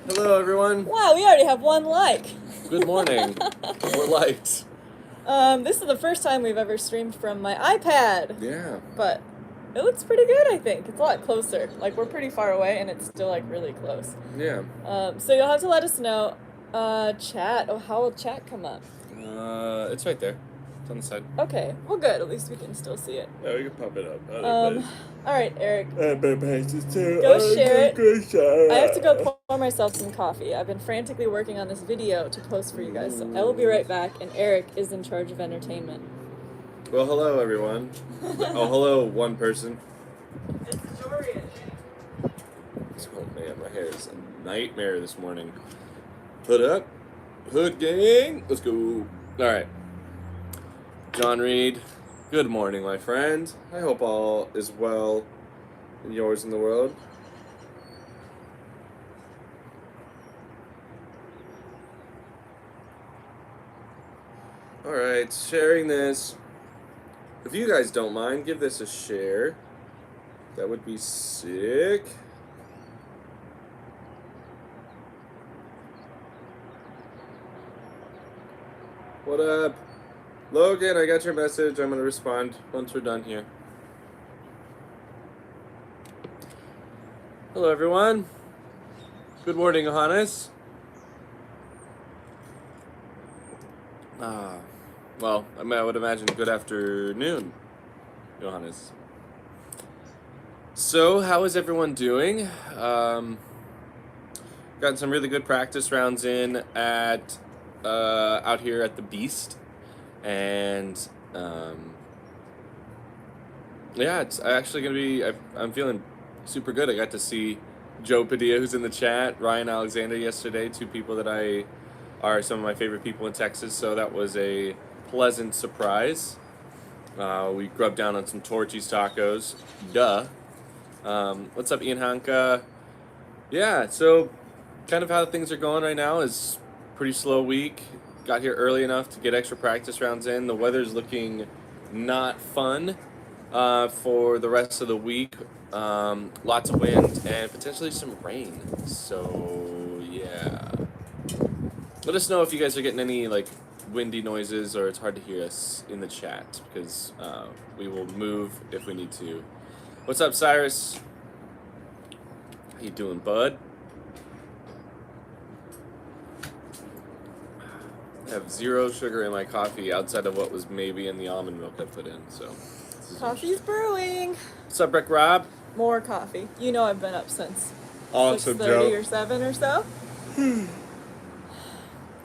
Hello, everyone. Wow, we already have one like. Good morning. We're liked. This is the first time we've ever streamed from my iPad. Yeah. But it looks pretty good, I think. It's a lot closer. Like, we're pretty far away, and it's still, like, really close. Yeah. So you'll have to let us know. Chat. Oh, how will chat come up? It's right there. It's on the side. Okay. Well, good. At least we can still see it. Yeah, we can pop it up. All right, Eric. Go share it. I have to go pour myself some coffee. I've been frantically working on this video to post for you guys, so I will be right back, and Eric is in charge of entertainment. Well, hello, everyone. Oh, hello, one person. It's Dorian. Oh, man, my hair is a nightmare this morning. Hood up. Hood gang. Let's go. All right. John Reed. Good morning, my friend. I hope all is well in yours in the world. Alright, sharing this. If you guys don't mind, give this a share. That would be sick. What up? Logan, I got your message. I'm going to respond once we're done here. Hello, everyone. Good morning, Johannes. Well, I would imagine good afternoon, Johannes. So, how is everyone doing? Gotten some really good practice rounds in at out here at the Beast. And, yeah, it's actually going to be, I'm feeling super good. I got to see Joe Padilla, who's in the chat, Ryan Alexander yesterday, two people that are some of my favorite people in Texas, so that was a pleasant surprise. We grubbed down on some Torchy's tacos. Duh. What's up, Ian Hanka? Yeah, so kind of how things are going right now is pretty slow week. Got here early enough to get extra practice rounds in. The weather's looking not fun for the rest of the week. Lots of wind and potentially some rain. So, yeah. Let us know if you guys are getting any, like, windy noises or it's hard to hear us in the chat because we will move if we need to. What's up, Cyrus? How you doing, bud? I have zero sugar in my coffee outside of what was maybe in the almond milk I put in, so. Coffee's brewing. What's up, Rick Rob? More coffee. You know I've been up since Awesome, 6:30 Joe. or 7 or so.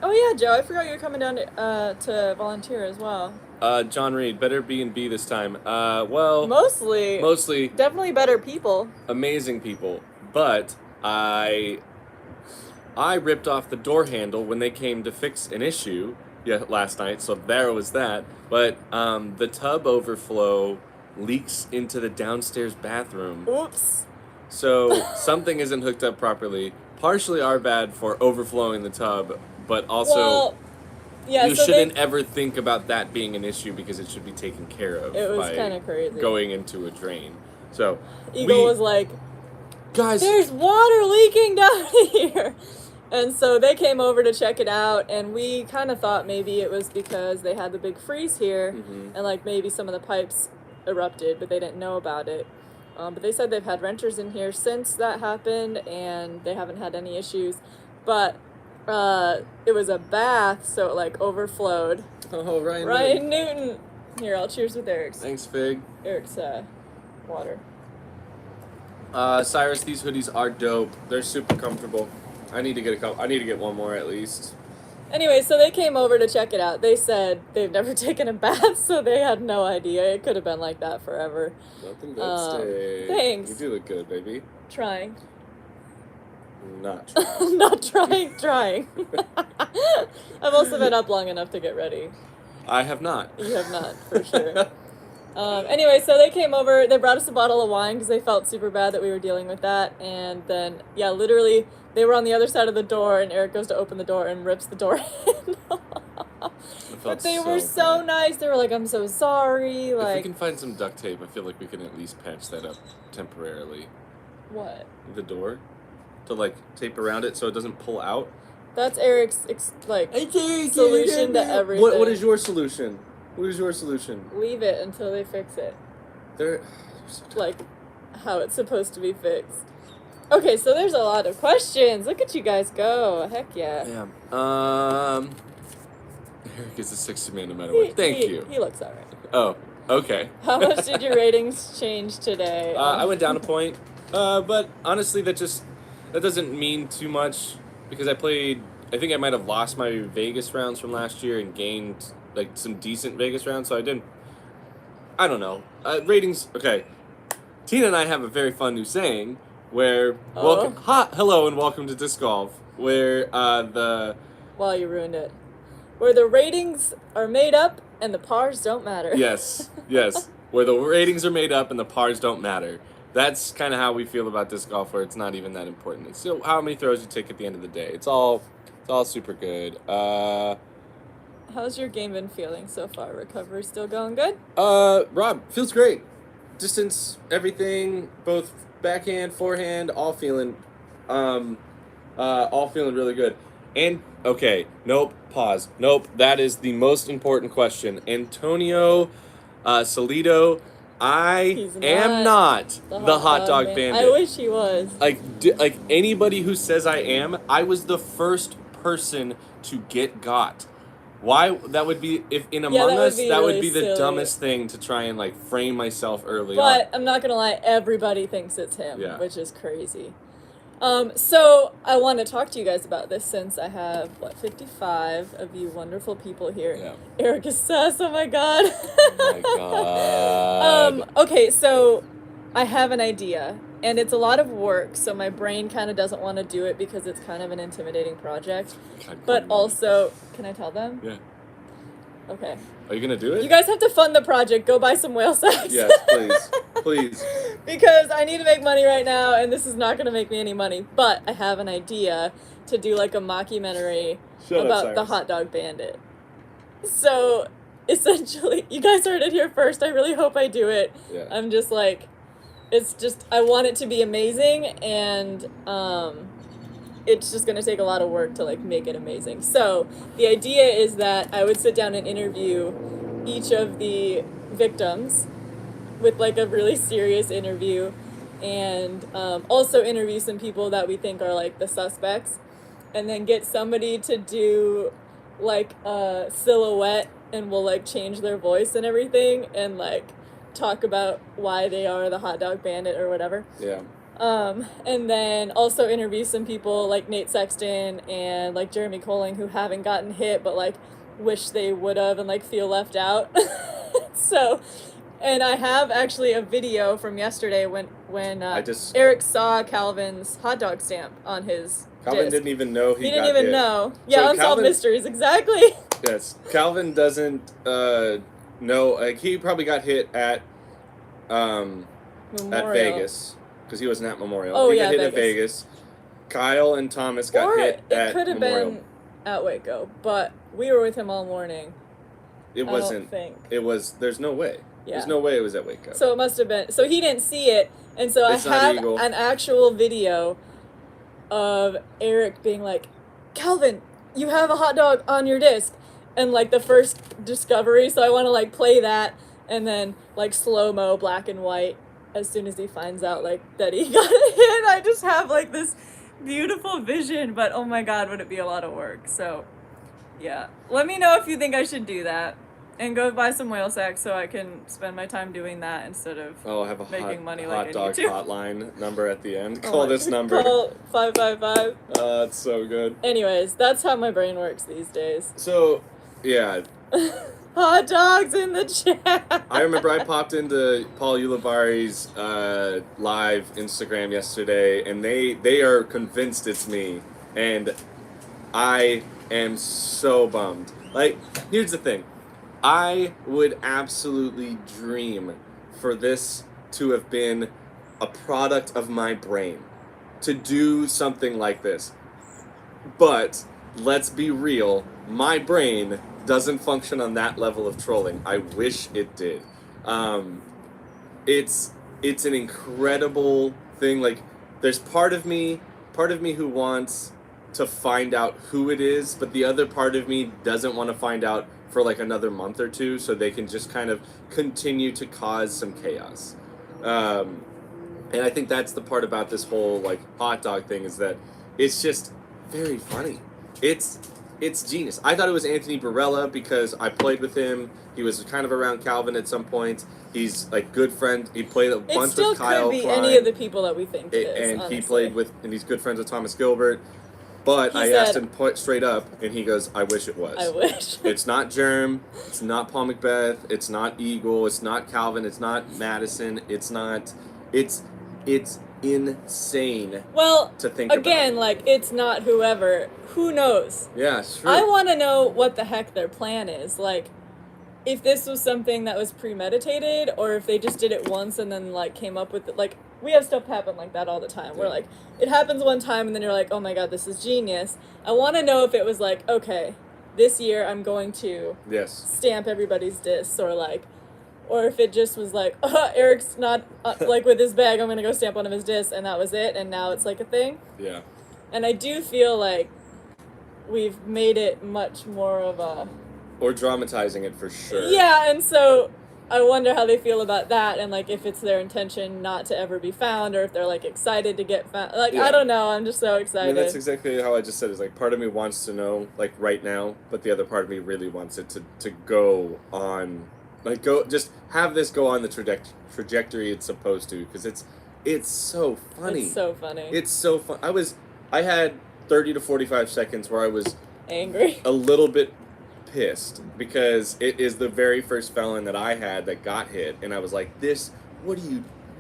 Oh yeah, Joe, I forgot you were coming down to volunteer as well. John Reed, better B&B this time. Well, Mostly. Definitely better people. Amazing people, but I ripped off the door handle when they came to fix an issue last night, so there was that. But the tub overflow leaks into the downstairs bathroom. Oops. So something isn't hooked up properly. Partially our bad for overflowing the tub, but also you shouldn't ever think about that being an issue because it should be taken care of. It was kind of crazy. Going into a drain. So Eagle was like, guys, there's water leaking down here. And so they came over to check it out, and we kind of thought maybe it was because they had the big freeze here, and like maybe some of the pipes erupted, but they didn't know about it. But they said they've had renters in here since that happened, and they haven't had any issues. But it was a bath, so it like overflowed. Oh, Ryan Newton. Here, I'll cheers with Eric's. Thanks, Fig. Eric's water. Cyrus, these hoodies are dope. They're super comfortable. I need to get a couple. I need to get one more at least. Anyway, so they came over to check it out. They said they've never taken a bath, so they had no idea. It could have been like that forever. Nothing but stay. Thanks. You do look good, baby. Trying. Not trying. Not trying. I've also been up long enough to get ready. I have not. You have not, for sure. Anyway, so they came over. They brought us a bottle of wine because they felt super bad that we were dealing with that. And then, yeah, literally, they were on the other side of the door, and Eric goes to open the door and rips the door handle. But they were so nice. They were like, I'm so sorry. Like, if we can find some duct tape, I feel like we can at least patch that up temporarily. What? The door. to like tape around it so it doesn't pull out. That's Eric's solution to everything. What is your solution? What is your solution? Leave it until they fix it. They're like how it's supposed to be fixed. Okay, so there's a lot of questions. Look at you guys go. Heck yeah. Yeah. Eric is a 60 man no matter what. Thank you. He looks alright. Oh, okay. How much did your ratings change today? I went down a point. But honestly, that doesn't mean too much because I think I might have lost my Vegas rounds from last year and gained like some decent Vegas rounds, so I don't know. Ratings, okay. Tina and I have a very fun new saying where hello and welcome to Disc Golf, where Well, you ruined it. Where the ratings are made up and the pars don't matter. Yes. Where the ratings are made up and the pars don't matter. That's kind of how we feel about disc golf, where it's not even that important. It's still how many throws you take at the end of the day. It's all super good. How's your game been feeling so far? Recovery still going good? Rob, feels great. Distance, everything, both backhand, forehand, all feeling really good. And okay, pause. That is the most important question. Antonio Salido, I am not the hot dog bandit. I wish he was. Like anybody who says I am, I was the first person to get got. Why? That would be, if in Among Us, that would be the dumbest thing to try and like frame myself early on. But I'm not gonna lie, everybody thinks it's him, which is crazy. So I want to talk to you guys about this since I have 55 of you wonderful people here. Yeah. Eric is sus. Oh my god. Oh my god. Okay, so I have an idea, and it's a lot of work. So my brain kind of doesn't want to do it because it's kind of an intimidating project. But also, can I tell them? Yeah. Okay. Are you gonna do it? You guys have to fund the project. Go buy some whale sacks. Yes, please. Because I need to make money right now, and this is not going to make me any money. But I have an idea to do like a mockumentary about the hot dog bandit. So essentially, you guys heard it here first. I really hope I do it. Yeah. I'm just like, I want it to be amazing, and it's just going to take a lot of work to like make it amazing. So the idea is that I would sit down and interview each of the victims with like a really serious interview, and also interview some people that we think are like the suspects, and then get somebody to do like a silhouette, and we'll like change their voice and everything, and like talk about why they are the hot dog bandit or whatever. Yeah. And then also interview some people like Nate Sexton and like Jeremy Colling who haven't gotten hit but like wish they would have and like feel left out. So, and I have actually a video from yesterday when Eric saw Calvin's hot dog stamp on his Calvin disc. didn't even know he got hit. He didn't even know. Yeah, So Unsolved Mysteries, exactly. Yes, Calvin doesn't know. Like he probably got hit at Vegas because he wasn't at Memorial. Oh, he yeah, got hit Vegas. at Vegas. Kyle and Thomas got hit at Memorial. It could have been at WACO, but we were with him all morning. It wasn't. I don't think. It was. There's no way. Yeah. There's no way it was at WACO. So it must have been. So he didn't see it, and so It's I not have Eagle. an actual video of Eric being like, "Calvin, you have a hot dog on your disc," and like the first discovery. So I want to like play that, and then like slow-mo, black and white, as soon as he finds out like that he got hit. I just have like this beautiful vision, but oh my god, would it be a lot of work. So yeah, let me know if you think I should do that, and go buy some whale sacks so I can spend my time doing that instead of I'll have a making money hot like dog I need to. hotline number at the end. Call this number. Call 555. It's so good. Anyways, that's how my brain works these days. So, yeah. Hot dogs in the chat. I remember I popped into Paul Ulivari's live Instagram yesterday, and they are convinced it's me, and I am so bummed. Like, here's the thing. I would absolutely dream for this to have been a product of my brain, to do something like this. But, let's be real, my brain doesn't function on that level of trolling. I wish it did. It's an incredible thing. Like, there's part of me part of me who wants to find out who it is, but the other part of me doesn't want to find out for like another month or two, so they can just kind of continue to cause some chaos. And I think that's the part about this whole like hot dog thing, is that it's just very funny. It's genius. I thought it was Anthony Barella because I played with him. He was kind of around Calvin at some point. He's like good friend. He played a bunch with Kyle. It still could be any of the people that we think it is. And honestly. he played with, and he's good friends with Thomas Gilbert. But I asked him straight up, and he goes, "I wish it was. I wish." It's not Germ. It's not Paul Macbeth. It's not Eagle. It's not Calvin. It's not Madison. It's not. It's insane. Well, to think again, about. like it's not whoever. Who knows? Yeah, sure. I want to know what the heck their plan is. Like, if this was something that was premeditated, or if they just did it once and then like came up with it. Like, we have stuff happen like that all the time. Where like it happens one time and then you're like, oh my god, this is genius. I want to know if it was like, okay, this year I'm going to stamp everybody's discs, or like, or if it just was like, Eric's not like with his bag, I'm gonna go stamp one of his discs, and that was it, and now it's like a thing. Yeah. And I do feel like we've made it much more of a... Or dramatizing it for sure. Yeah, and so I wonder how they feel about that, and like if it's their intention not to ever be found, or if they're like excited to get found. Like, I don't know, I'm just so excited. I mean, that's exactly how I just said, is like part of me wants to know like right now, but the other part of me really wants it to go on, like just have this go on the trajectory it's supposed to, because it's so funny. It's so funny. It's so fun. I had 30 to 45 seconds where I was angry, a little bit pissed, because it is the very first felon that I had that got hit, and I was like,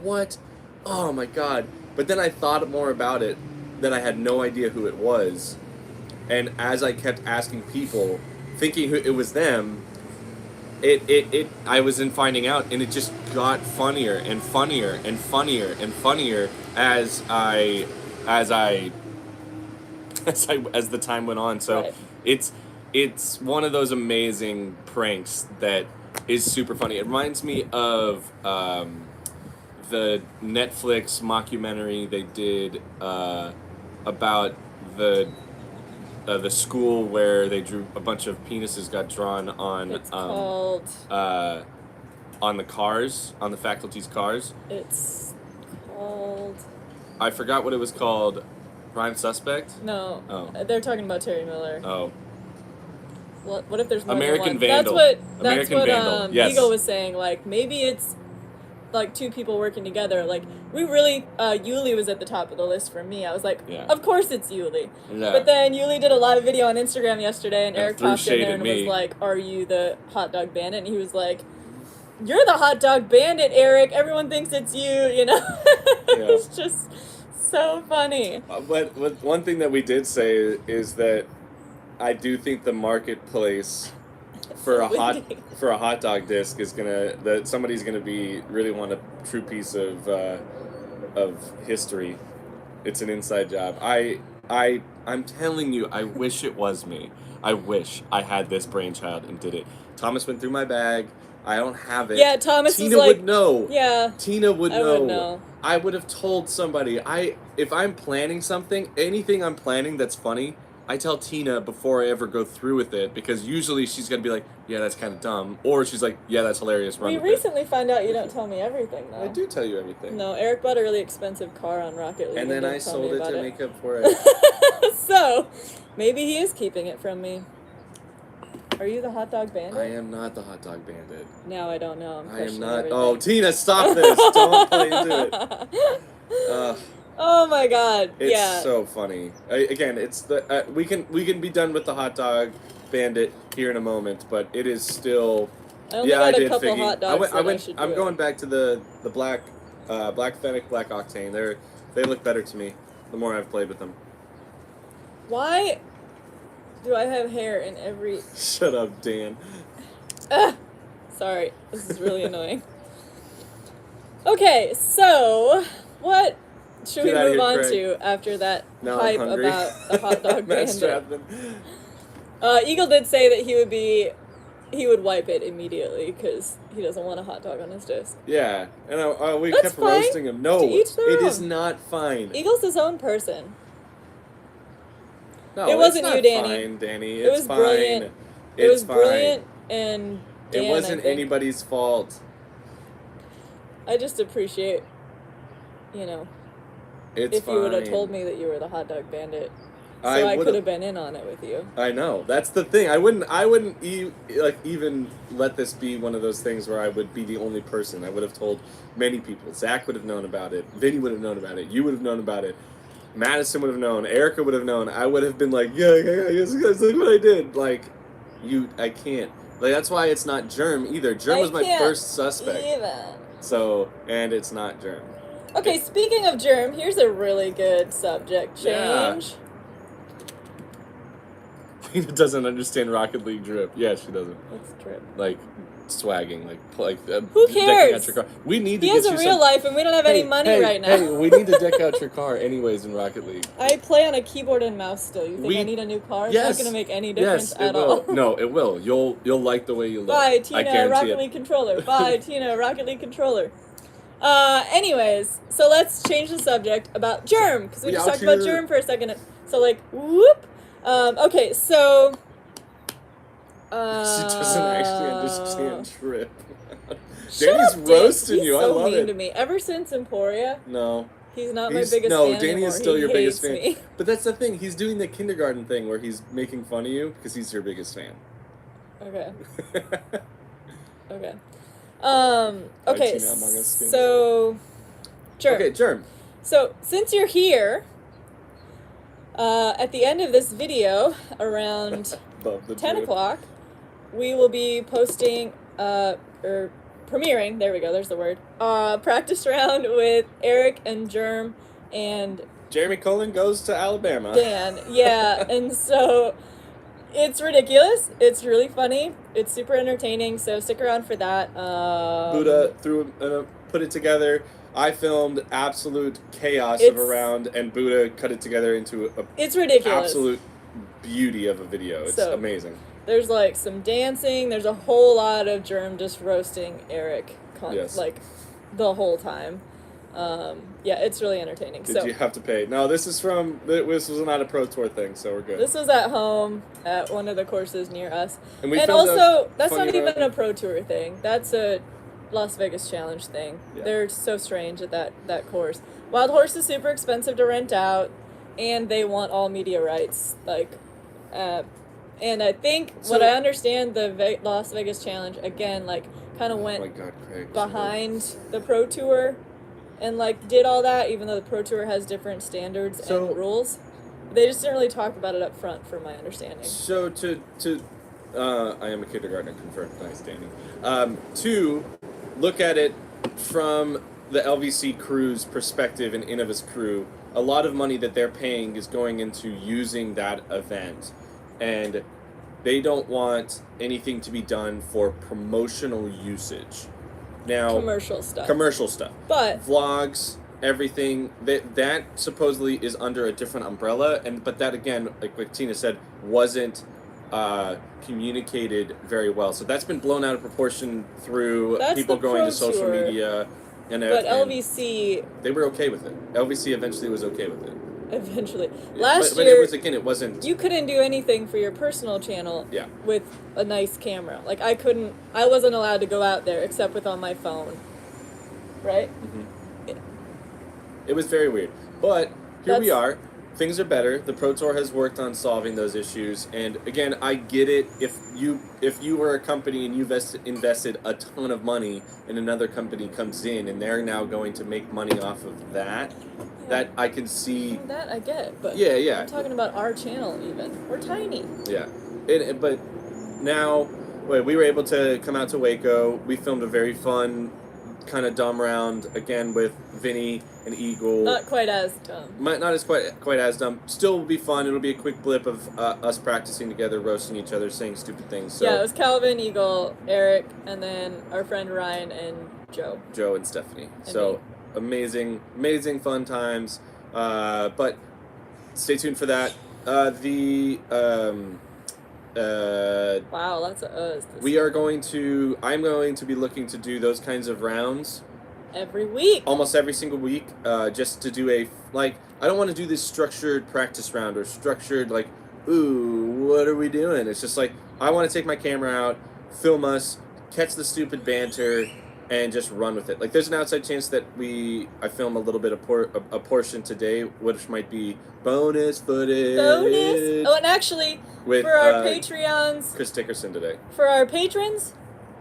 what? Oh my god. But then I thought more about it, that I had no idea who it was, and as I kept asking people, thinking it was them, I was in finding out, and it just got funnier and funnier and funnier and funnier as the time went on. So right. It's one of those amazing pranks that is super funny. It reminds me of the Netflix mockumentary they did about the school where they drew a bunch of penises got drawn on. It's called on the cars, on the faculty's cars. It's called... I forgot what it was called. Prime Suspect? No. Oh. They're talking about Terry Miller. Oh. What if there's more American than one? Vandal. That's what Vandal. Yes. Eagle was saying. Like, maybe it's like two people working together. Like, we really... Yuli was at the top of the list for me. I was like, of course it's Yuli. Yeah. But then Yuli did a live video on Instagram yesterday, and Eric threw popped in shade there at and me. was like, are you the hot dog bandit? And he was like, you're the hot dog bandit, Eric. Everyone thinks it's you, you know? It's just so funny. But one thing that we did say is that I do think the marketplace for a hot dog disc is somebody's gonna be really want a true piece of history. It's an inside job. I'm telling you, I wish it was me. I wish I had this brainchild and did it. Thomas went through my bag. I don't have it. Yeah, Thomas Tina was like, would know. Yeah. Tina would know. I would know. I would have told somebody. If I'm planning something, anything I'm planning that's funny, I tell Tina before I ever go through with it, because usually she's gonna be like, yeah, that's kind of dumb, or she's like, yeah, that's hilarious. Run We with it. recently found out you don't tell me everything, though. I do tell you everything. No, Eric bought a really expensive car on Rocket League. And then I sold it to make up for it. So, maybe he is keeping it from me. Are you the hot dog bandit? I am not the hot dog bandit. Now I don't know. I am not. Everything. Oh, Tina, stop this! Don't play into it. Oh my god! It's so funny. Again, it's the we can be done with the hot dog bandit here in a moment, but it is still. I only got did a couple Figgy. hot dogs. I'm going back to the black Fennec, Black Octane. They look better to me the more I've played with them. Why do I have hair in every... Shut up, Dan. Sorry, this is really annoying. Okay, so what should we move on to after that hype about the hot dog bandit? Eagle did say that he would wipe it immediately because he doesn't want a hot dog on his disc. Yeah, and we That's kept fine. roasting him. No, To each their it own. is not fine. Eagle's his own person. No, It wasn't it's not you, Danny. fine, Danny. It It's was fine. brilliant. It It's was fine. brilliant, and Dan, It wasn't I think. anybody's fault. I just appreciate, you know, It's if fine. you would have told me that you were the hot dog bandit, so I I could would've- have been in on it with you. I know. That's the thing. I wouldn't even let this be one of those things where I would be the only person. I would have told many people. Zach would have known about it. Vinny would have known about it. You would have known about it. Madison would have known. Erica would have known. I would have been like, yeah, yes, guys, look what I did. Like, I can't. Like, that's why it's not Germ either. Germ was my first suspect. Even. So, and it's not Germ. Okay, speaking of Germ, here's a really good subject change. Tina doesn't understand Rocket League drip. Yeah, she doesn't. What's drip? Like, swagging, Who decking cares? out your car. We need to He get has you a real some... life, and we don't have any money right now. Hey, we need to deck out your car anyways in Rocket League. I play on a keyboard and mouse still. You think I need a new car? Yes. It's not going to make any difference Yes, at all. No, it will. You'll like the way you look. Bye, I Tina, guarantee Rocket it. League controller. Bye, Tina, Rocket League controller. Anyways, so let's change the subject about Germ, because we just talked about Germ for a second. So, like, whoop. Okay, so... she doesn't actually understand trip. Shut Danny's up, roasting He's you. So I love mean it. to me. Ever since Emporia, No. he's not my biggest no, fan Danny anymore. is still He your biggest hates fan. me. But that's the thing. He's doing the kindergarten thing where he's making fun of you because he's your biggest fan. Okay. Okay. Okay. Tina Among Us skins. So, Germ. Okay, Germ. So, since you're here, at the end of this video, around Love the 10 drip. o'clock, we will be posting, or premiering, there we go, there's the word, practice round with Eric and Germ and Jeremy Cullen goes to Alabama. Dan. Yeah, and so it's ridiculous. It's really funny. It's super entertaining, so stick around for that. Buddha put it together. I filmed absolute chaos of a round, and Buddha cut it together into it's ridiculous. Absolute beauty of a video. It's amazing. There's like some dancing. There's a whole lot of Germ just roasting Eric, like the whole time. Yeah, it's really entertaining. Did you have to pay? No, this was not a Pro Tour thing, so we're good. This was at home at one of the courses near us. And also, that's not even a Pro Tour thing. That's a Las Vegas Challenge thing. Yeah. They're so strange at that course. Wild Horse is super expensive to rent out, and they want all media rights. And I think what I understand, the Las Vegas Challenge again, kind of went behind the Pro Tour, and did all that, even though the Pro Tour has different standards and rules. They just didn't really talk about it up front, from my understanding. So I am a kindergartner, confirmed. Nice, Danny. To look at it from the LVC crew's perspective and Innova's crew, a lot of money that they're paying is going into using that event, and they don't want anything to be done for promotional usage. Now, commercial stuff. But vlogs, everything that supposedly is under a different umbrella, but that again, like Tina said, wasn't communicated very well. So that's been blown out of proportion through people going to social media and everything. But LVC, they were okay with it. LVC eventually was okay with it. Eventually. Last year, it wasn't. You couldn't do anything for your personal channel with a nice camera. I wasn't allowed to go out there except on my phone. Right? Mm-hmm. It was very weird. But here we are. Things are better. The Pro Tour has worked on solving those issues. And again, I get it. If you were a company and you invested a ton of money and another company comes in and they're now going to make money off of that, that I can see. That I get, but yeah. I'm talking about our channel even. We're tiny. Yeah. But now, we were able to come out to WACO. We filmed a very fun, kind of dumb round, again with Vinny and Eagle. Not quite as dumb. Not as quite as dumb. Still will be fun. It'll be a quick blip of us practicing together, roasting each other, saying stupid things. So. Yeah, it was Calvin, Eagle, Eric, and then our friend Ryan and Joe. Joe and Stephanie. So amazing fun times. But stay tuned for that. Wow, lots of us. I'm going to be looking to do those kinds of rounds every week. Almost every single week, just to do I don't want to do this structured practice round or structured like, ooh, what are we doing? It's just like I want to take my camera out, film us, catch the stupid banter, and just run with it. Like there's an outside chance that I film a little bit of a portion today, which might be bonus footage. Bonus. Oh, and actually, with, for our Patreons, Chris Dickerson today. For our patrons,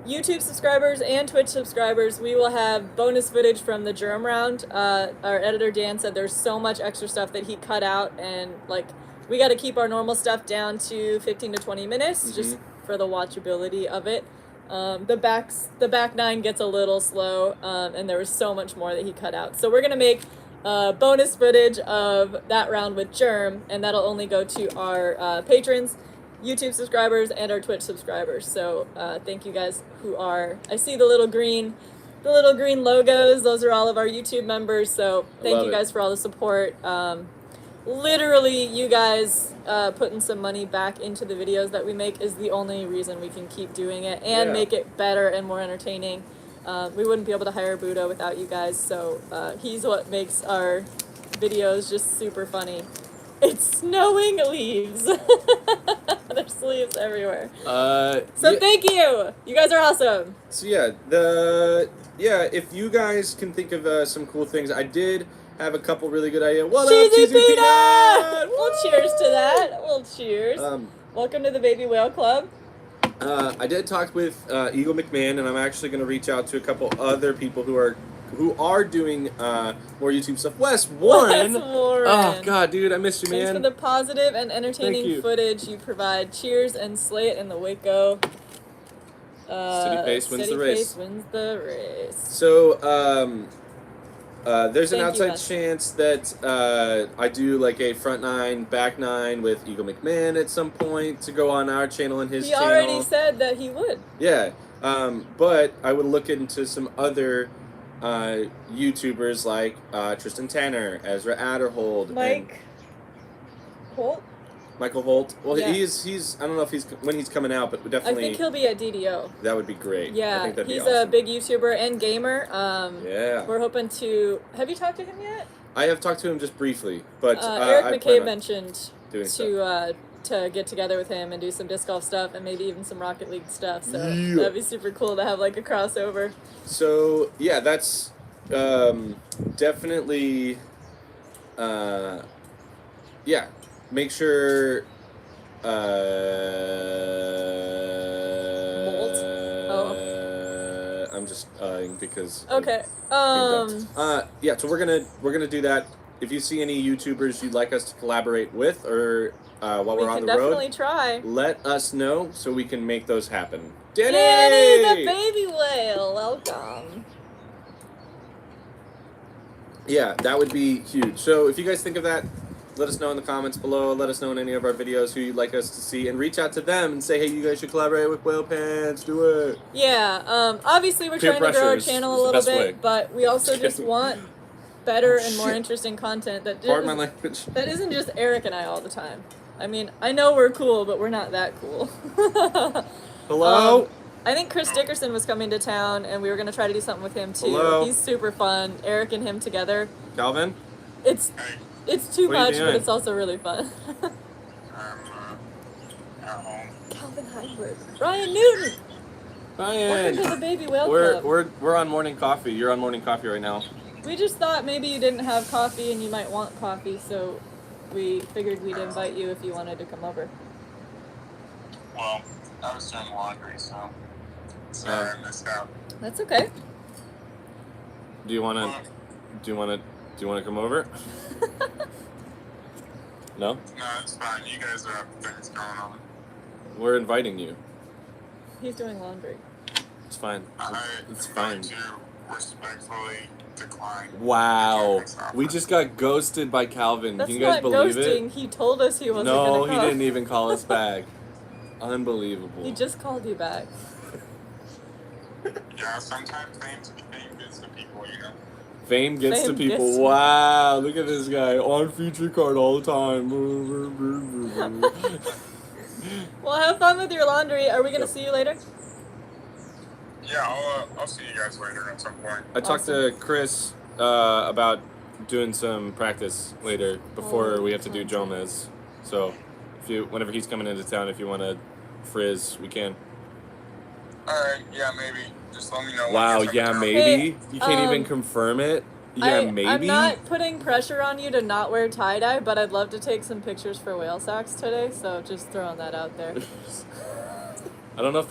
YouTube subscribers, and Twitch subscribers, we will have bonus footage from the germ round. Our editor Dan said there's so much extra stuff that he cut out, and like we got to keep our normal stuff down to 15 to 20 minutes just for the watchability of it. The back 9 gets a little slow, and there was so much more that he cut out. So we're gonna make bonus footage of that round with Germ, and that'll only go to our patrons, YouTube subscribers, and our Twitch subscribers. So thank you guys who are. I see the little green logos. Those are all of our YouTube members. So thank you guys for all the support. Literally, you guys putting some money back into the videos that we make is the only reason we can keep doing it and make it better and more entertaining. We wouldn't be able to hire Buddha without you guys, so he's what makes our videos just super funny. It's snowing leaves. There's leaves everywhere. Thank you. You guys are awesome. So if you guys can think of some cool things, I did have a couple really good ideas. What up, Cheesy Peanut? Well, cheers to that. Well, cheers. Welcome to the Baby Whale Club. I did talk with Eagle McMahon, and I'm actually going to reach out to a couple other people who are doing more YouTube stuff. Wes Warren. Oh God, dude, I missed you, man. Thanks for the positive and entertaining footage you provide. Cheers and slay it in the WACO. City Pace wins the race. So, there's an outside chance that I do like a front 9, back 9 with Eagle McMahon at some point to go on our channel and his channel. He already said that he would. Yeah, but I would look into some other YouTubers like Tristan Tanner, Ezra Adderhold, Michael Holt. Well, he's I don't know if when he's coming out, but definitely. I think he'll be at DDO. That would be great. Yeah, I think that'd he's be awesome. a big YouTuber and gamer. Yeah. We're hoping to. Have you talked to him yet? I have talked to him just briefly, but Eric McCabe mentioned to get together with him and do some disc golf stuff and maybe even some Rocket League stuff. So that'd be super cool to have like a crossover. So yeah, that's definitely make sure I'm just because okay. So we're gonna do that. If you see any YouTubers you'd like us to collaborate with or while we're on the road, definitely try. Let us know so we can make those happen. Danny, the baby whale, welcome. Yeah, that would be huge. So if you guys think of that, let us know in the comments below. Let us know in any of our videos who you'd like us to see, and reach out to them and say, hey, you guys should collaborate with Whale Pants. Do it. Yeah. Obviously, we're trying to grow our channel a little bit, but we also just want better and more interesting content Pardon my language. That isn't just Eric and I all the time. I mean, I know we're cool, but we're not that cool. Hello? I think Chris Dickerson was coming to town, and we were going to try to do something with him, too. Hello? He's super fun. Eric and him together. Calvin? It's too much, but doing? it's also really fun. At home. Calvin Heinberg. Ryan Newton! Ryan! Welcome to the Baby Whale Club. We're on morning coffee. You're on morning coffee right now. We just thought maybe you didn't have coffee and you might want coffee, so we figured we'd invite you if you wanted to come over. Well, I was doing laundry, so sorry I missed out. That's okay. Do you wanna come over? No? No, it's fine. You guys have things going on. We're inviting you. He's doing laundry. It's fine. It's I'm fine. going to respectfully decline. Wow. We just got ghosted by Calvin. That's Can you guys not believe ghosting. it? He told us he wasn't No, gonna come. he didn't even call us back. Unbelievable. He just called you back. Yeah, sometimes fame gets to people, you know. Fame gets to Fame people. gets to Wow, look at this guy on feature card all the time. Well, have fun with your laundry. Are we gonna see you later? Yeah, I'll see you guys later at some point. I talked to Chris about doing some practice later before we have to do Jomez. So, whenever he's coming into town, if you want to frizz, we can. Alright, yeah, maybe. Just let me know. Wow, when yeah, town. maybe. Hey, You can't even confirm it. Yeah, maybe. I'm not putting pressure on you to not wear tie-dye, but I'd love to take some pictures for whale socks today, so just throwing that out there. I don't know if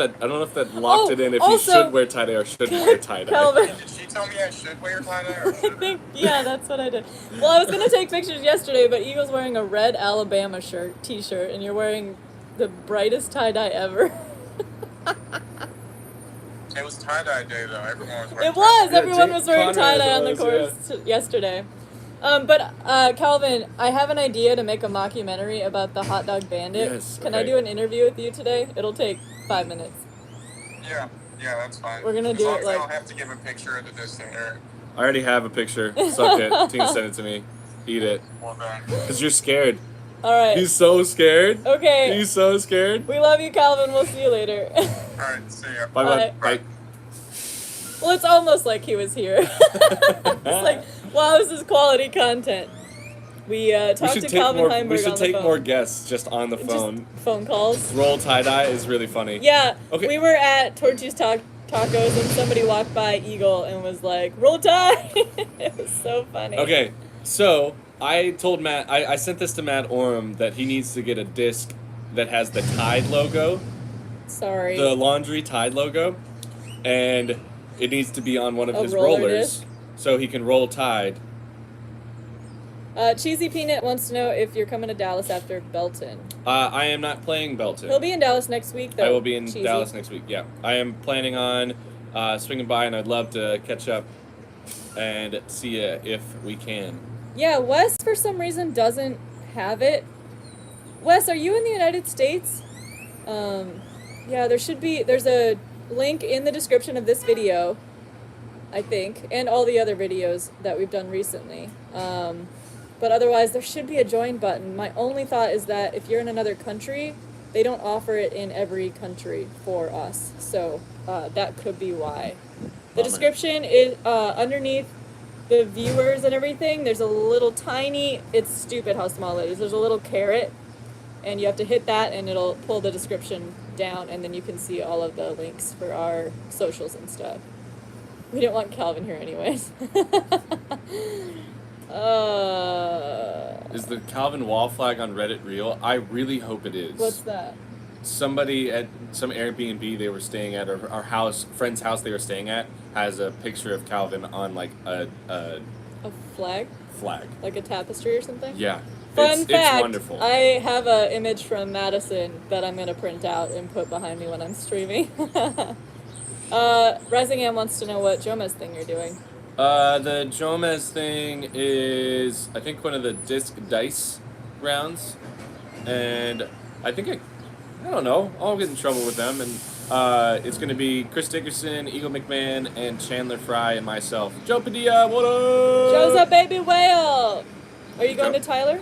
that locked it in if also, you should wear tie-dye or shouldn't wear tie-dye. Calvin. Did she tell me I should wear tie-dye or I think, yeah, that's what I did. Well, I was going to take pictures yesterday, but Eagle's wearing a red Alabama t-shirt, and you're wearing the brightest tie-dye ever. It was tie-dye day, though. Everyone was wearing It was! Yeah, Everyone Jake was wearing Conrad tie-dye on the was, course yesterday. But Calvin, I have an idea to make a mockumentary about the hot dog bandit. Yes, Can I okay. do an interview with you today? It'll take 5 minutes. Yeah, that's fine. We're gonna as do long it, as like- I don't have to give a picture of the distant area. I already have a picture. Suck it. Tina sent it to me. Eat it. Well done. Because you're scared. Alright. He's so scared. Okay. He's so scared. We love you, Calvin. We'll see you later. Alright, see ya. Bye, Bye. bye. Well, it's almost like he was here. It's like, wow, this is quality content. We talked to Calvin Heimberg We should on the take phone. more guests just on the Just phone. phone calls. Roll tie-dye is really funny. Yeah, Okay. we were at Torchy's Tacos and somebody walked by Eagle and was like, roll tie! It was so funny. Okay, so I told Matt, I sent this to Matt Oram that he needs to get a disc that has the Tide logo, Sorry. the laundry Tide logo, and it needs to be on one of A his roller rollers disc? so he can roll Tide. Cheesy Peanut wants to know if you're coming to Dallas after Belton. I am not playing Belton. He'll be in Dallas next week, though. I will be in Cheesy. Dallas next week, yeah. I am planning on swinging by, and I'd love to catch up and see you if we can. Yeah, Wes, for some reason, doesn't have it. Wes, are you in the United States? Yeah, there's a link in the description of this video, I think, and all the other videos that we've done recently. But otherwise, there should be a join button. My only thought is that if you're in another country, they don't offer it in every country for us. So that could be why. The Bummer. description is underneath the viewers and everything. There's a little tiny, it's stupid how small it is. There's a little caret, and you have to hit that, and it'll pull the description down, and then you can see all of the links for our socials and stuff. We didn't want Calvin here anyways. Is the Calvin wall flag on Reddit real? I really hope it is. What's that? Somebody at some Airbnb they were staying at, or our friend's house they were staying at, has a picture of Calvin on like a A flag? flag. Like a tapestry or something? Yeah. Fun it's fact, wonderful. I have an image from Madison that I'm going to print out and put behind me when I'm streaming. Rising Am wants to know what Joma's thing you're doing. The Jomez thing is, I think, one of the disc dice rounds, and I think I don't know, I'll get in trouble with them, and it's going to be Chris Dickerson, Eagle McMahon, and Chandler Fry, and myself. Joe Padilla, what up? Joe's a baby whale! Are you going Joe. to Tyler?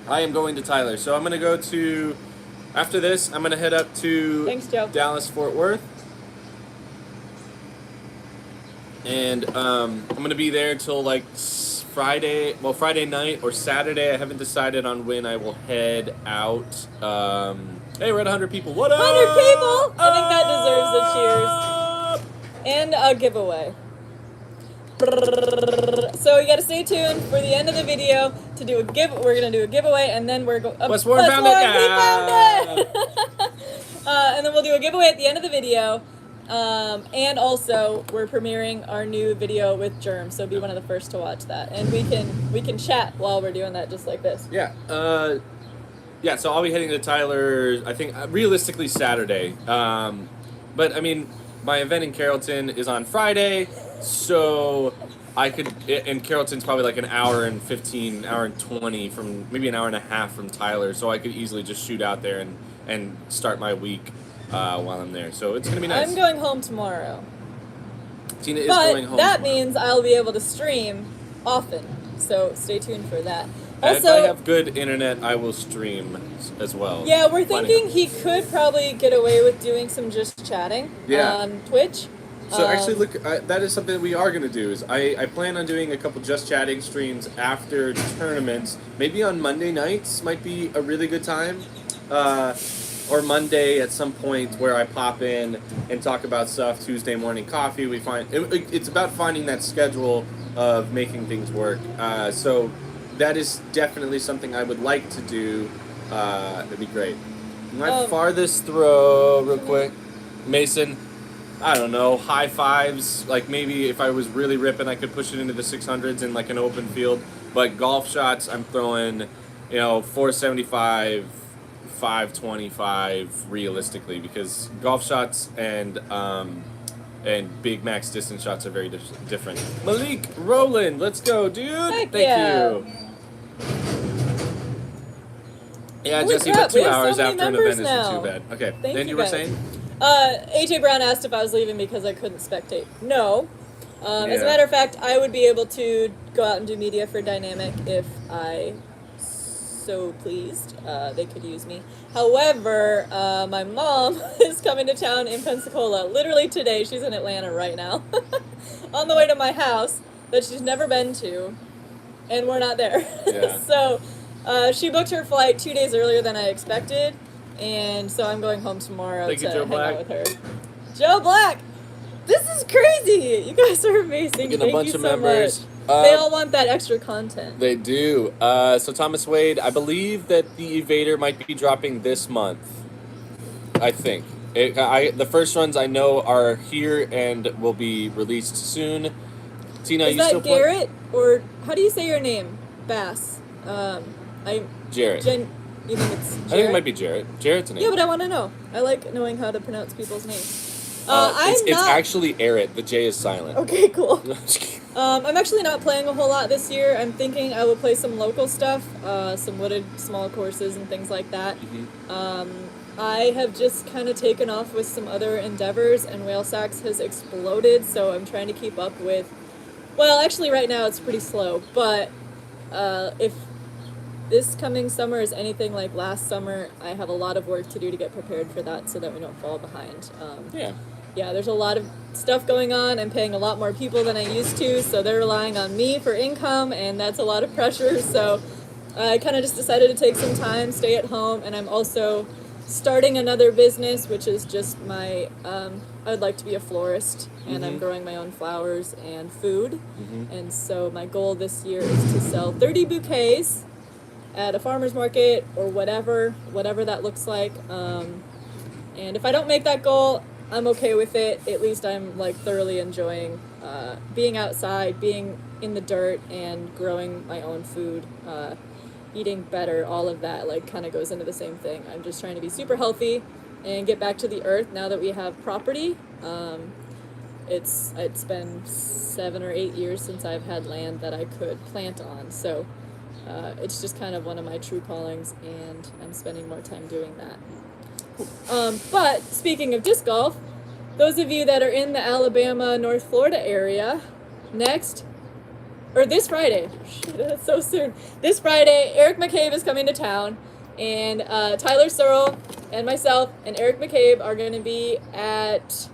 I am going to Tyler, so I'm going to go to, after this, I'm going to head up to Thanks, Joe. Dallas, Fort Worth. And I'm going to be there till like Friday night or Saturday. I haven't decided on when I will head out. Hey, we're at 100 people. What up? 100 people! I think that deserves a cheers. And a giveaway. So you gotta stay tuned for the end of the video to do we're gonna do a giveaway, and then we're going. Westward found it. He found it. And then we'll do a giveaway at the end of the video. And also we're premiering our new video with Germ, so be one of the first to watch that, and we can chat while we're doing that, just like this. Yeah. Yeah. So I'll be heading to Tyler. I think realistically Saturday. But I mean, my event in Carrollton is on Friday, so I could. And Carrollton's probably like an hour and 15, hour and 20 from maybe an hour and a half from Tyler, so I could easily just shoot out there and start my week while I'm there. So it's gonna be nice. I'm going home tomorrow. Tina is going home. But that tomorrow. means I'll be able to stream often, so stay tuned for that. And if Also, I have good internet, I will stream as well. yeah, we're Plenty. thinking he could probably get away with doing some just chatting Yeah. on Twitch. So actually, look, that is something that we are going to do. Is I plan on doing a couple just chatting streams after tournaments. Maybe on Monday nights might be a really good time, or Monday at some point where I pop in and talk about stuff. Tuesday morning coffee. We find it's about finding that schedule of making things work. So that is definitely something I would like to do. That'd be great. My farthest throw, real quick, Mason. I don't know, high fives. Like maybe if I was really ripping, I could push it into the 600s in like an open field. But golf shots, I'm throwing, 475, 525 realistically, because golf shots and big max distance shots are very different. Malik, Roland, let's go, dude. Heck Thank yeah. you. Yeah, Holy Jesse, crap, but we 2 have so hours many after an members event isn't now. too bad. Okay, Thank then you you were guys. saying? AJ Brown asked if I was leaving because I couldn't spectate. No. As a Yeah. matter of fact, I would be able to go out and do media for Dynamic if I so pleased. They could use me. However, my mom is coming to town in Pensacola literally today. She's in Atlanta right now on the way to my house that she's never been to, and we're not there. Yeah. So she booked her flight 2 days earlier than I expected, and so I'm going home tomorrow Thank to you, Joe hang Black. out with her. Joe Black! This is crazy! You guys are amazing. Getting Thank a bunch you of so members. much. They all want that extra content. They do. So Thomas Wade, I believe that the Evader might be dropping this month. I think. The first runs I know are here and will be released soon. Tina, Is you still that Garrett? Or how do you say your name? Bass. Jarrett. You think it's Jarrett? I think it might be Jarrett. Jarrett's a name. Yeah, but I want to know. I like knowing how to pronounce people's names. It's actually Arrett. The J is silent. Okay, cool. I'm actually not playing a whole lot this year. I'm thinking I will play some local stuff, some wooded small courses and things like that. I have just kind of taken off with some other endeavors, and Whale Sacks has exploded, so I'm trying to keep up with... Well, actually right now it's pretty slow, but if this coming summer is anything like last summer, I have a lot of work to do to get prepared for that so that we don't fall behind. Yeah, there's a lot of stuff going on. I'm paying a lot more people than I used to, so they're relying on me for income, and that's a lot of pressure. So I kind of just decided to take some time, stay at home, and I'm also starting another business, which is just my, I'd like to be a florist, and I'm growing my own flowers and food. And so my goal this year is to sell 30 bouquets at a farmer's market or whatever that looks like. And if I don't make that goal, I'm okay with it. At least I'm like thoroughly enjoying being outside, being in the dirt, and growing my own food, eating better. All of that like kind of goes into the same thing. I'm just trying to be super healthy and get back to the earth now that we have property. It's been 7 or 8 years since I've had land that I could plant on, so it's just kind of one of my true callings, and I'm spending more time doing that. But speaking of disc golf, those of you that are in the Alabama, North Florida area, this Friday, shit, that's so soon. This Friday, Eric McCabe is coming to town, and Tyler Searle and myself and Eric McCabe are going to be at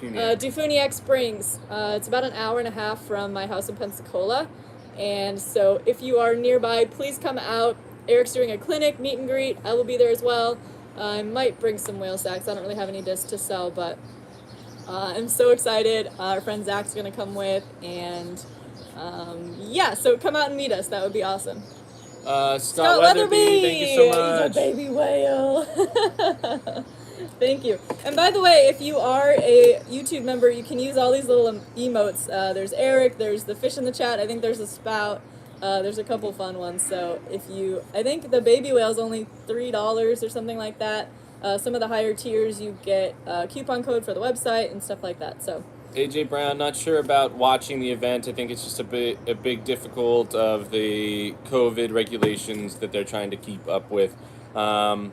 Dufuniak Springs. It's about an hour and a half from my house in Pensacola, and so if you are nearby, please come out. Eric's doing a clinic, meet and greet. I will be there as well. I might bring some whale sacks. I don't really have any discs to sell, but I'm so excited. Our friend Zach's going to come with, and so come out and meet us. That would be awesome. Scott Weatherby, thank you so much. He's a baby whale. Thank you. And by the way, if you are a YouTube member, you can use all these little emotes. There's Eric, there's the fish in the chat, I think there's a spout. There's a couple fun ones, so I think the baby whale is only $3 or something like that. Some of the higher tiers you get a coupon code for the website and stuff like that. So AJ Brown, not sure about watching the event. I think it's just a big difficult of the COVID regulations that they're trying to keep up with. Shane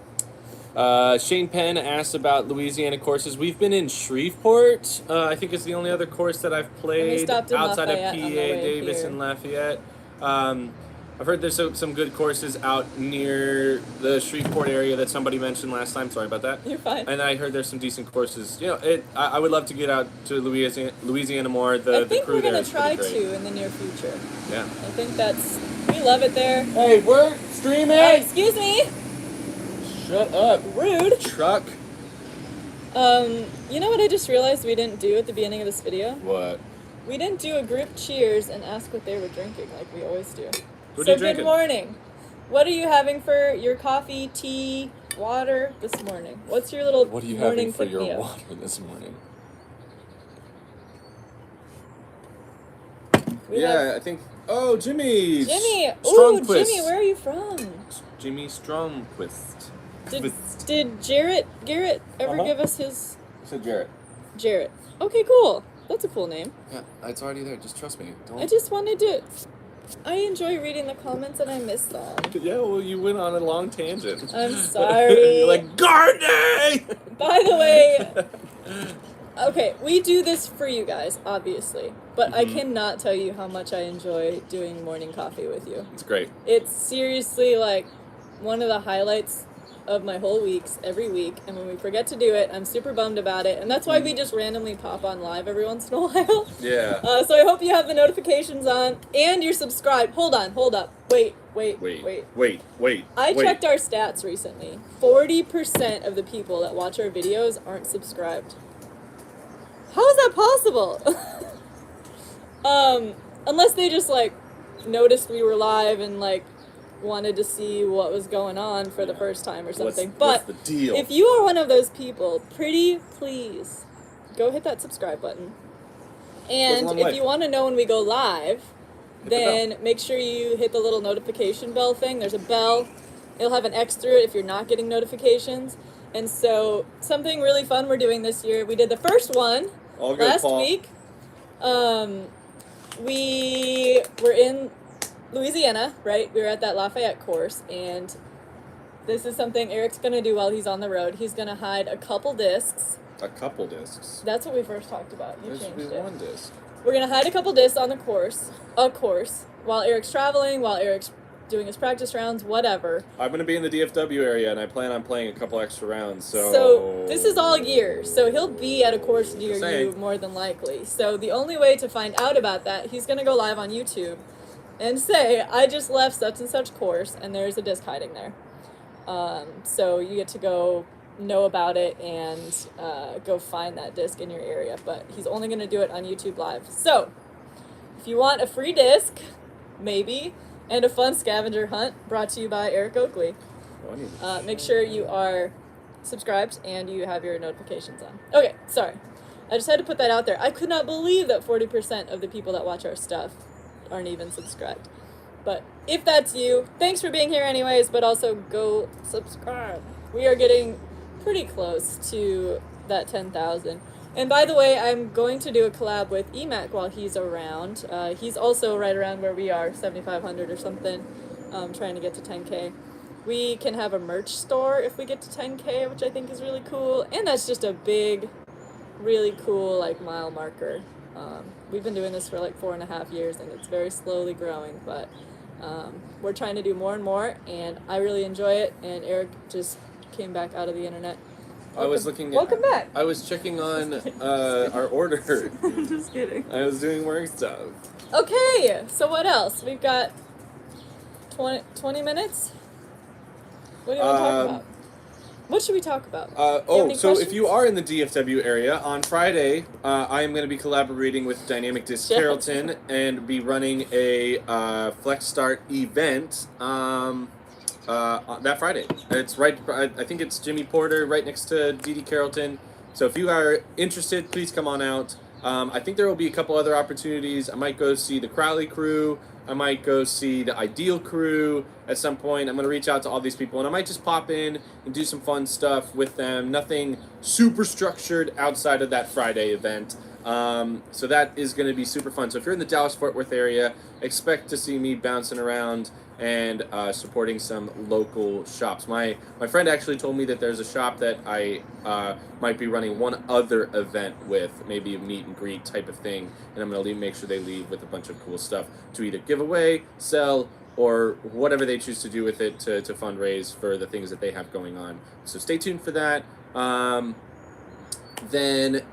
Penn asked about Louisiana courses. We've been in Shreveport. I think it's the only other course that I've played outside of PA, Davis, and Lafayette. I've heard there's some good courses out near the Shreveport area that somebody mentioned last time. Sorry about that. You're fine. And I heard there's some decent courses. You know, I would love to get out to Louisiana more. I think crew we're there gonna is pretty try great. to in the near future. Yeah. I think we love it there. Hey, we're streaming. Excuse me. Shut up. Rude. Truck. You know what I just realized we didn't do at the beginning of this video? What? We didn't do a group cheers and ask what they were drinking like we always do. What So are you drinking? good morning. What are you having for your coffee, tea, water this morning? What's your little What are you morning having for your pick-me-up? water this morning? We have I think. Oh, Jimmy. Jimmy. Ooh, Stromquist. Jimmy, where are you from? Jimmy Stromquist. Did Garrett ever Uh-huh. give us his Said Jarrett. Jarrett? Okay, cool. That's a cool name. Yeah, it's already there. Just trust me. Don't. I just wanted to. I enjoy reading the comments and I miss them. Yeah, well, you went on a long tangent. I'm sorry. You're like, gardening! By the way, okay, we do this for you guys, obviously, but I Mhm. cannot tell you how much I enjoy doing morning coffee with you. It's great. It's seriously like one of the highlights of my whole weeks every week, and when we forget to do it, I'm super bummed about it, and that's why we just randomly pop on live every once in a while. Yeah. So I hope you have the notifications on and you're subscribed. Hold up. Wait. I checked our stats recently. 40% of the people that watch our videos aren't subscribed. How is that possible? Unless they just like noticed we were live and like wanted to see what was going on for the first time or something. What's But the deal? if you are one of those people, pretty please go hit that subscribe button. And long if way. you want to know when we go live, Hit the then make sure you hit the little notification bell thing. There's a bell. It'll have an X through it if you're not getting notifications. And so something really fun we're doing this year. We did the first one All good, last Paul. week. We were in Louisiana, right? We were at that Lafayette course, and this is something Eric's gonna do while he's on the road. He's gonna hide a couple discs. A couple discs. That's what we first talked about. You There should changed be it. one disc. We're gonna hide a couple discs on the course, while Eric's traveling, while Eric's doing his practice rounds, whatever. I'm going to be in the DFW area, and I plan on playing a couple extra rounds, so... So this is all year. So he'll be at a course near Just you saying. more than likely. So the only way to find out about that, he's gonna go live on YouTube and say, I just left such and such course, and there's a disc hiding there. So you get to go know about it and go find that disc in your area. But he's only gonna do it on YouTube Live. So if you want a free disc, maybe, and a fun scavenger hunt brought to you by Eric Oakley, make sure you are subscribed and you have your notifications on. Okay, sorry. I just had to put that out there. I could not believe that 40% of the people that watch our stuff aren't even subscribed. But if that's you, thanks for being here anyways, but also go subscribe. We are getting pretty close to that 10,000. And by the way, I'm going to do a collab with EMAC while he's around. He's also right around where we are, 7,500 or something, trying to get to 10K. We can have a merch store if we get to 10K, which I think is really cool. And that's just a big, really cool like mile marker. We've been doing this for like 4.5 years, and it's very slowly growing, but we're trying to do more and more, and I really enjoy it. And Eric just came back out of the internet. Welcome back. I was checking on our order. Just kidding. I was doing work stuff. Okay, so what else? We've got 20 minutes? What do you want to talk about? What should we talk about? So if questions? you are in the DFW area, on Friday, I am going to be collaborating with Dynamic Disc Shit. Carrollton and be running a Flex Start event that Friday. It's right, I think it's Jimmy Porter right next to DD Carrollton. So if you are interested, please come on out. I think there will be a couple other opportunities. I might go see the Crowley crew. I might go see the Ideal crew at some point. I'm going to reach out to all these people, and I might just pop in and do some fun stuff with them. Nothing super structured outside of that Friday event. So that is going to be super fun. So if you're in the Dallas-Fort Worth area, expect to see me bouncing around and supporting some local shops. My friend actually told me that there's a shop that I might be running one other event with, maybe a meet and greet type of thing, and I'm going to make sure they leave with a bunch of cool stuff to either give away, sell, or whatever they choose to do with it to fundraise for the things that they have going on. So stay tuned for that. Then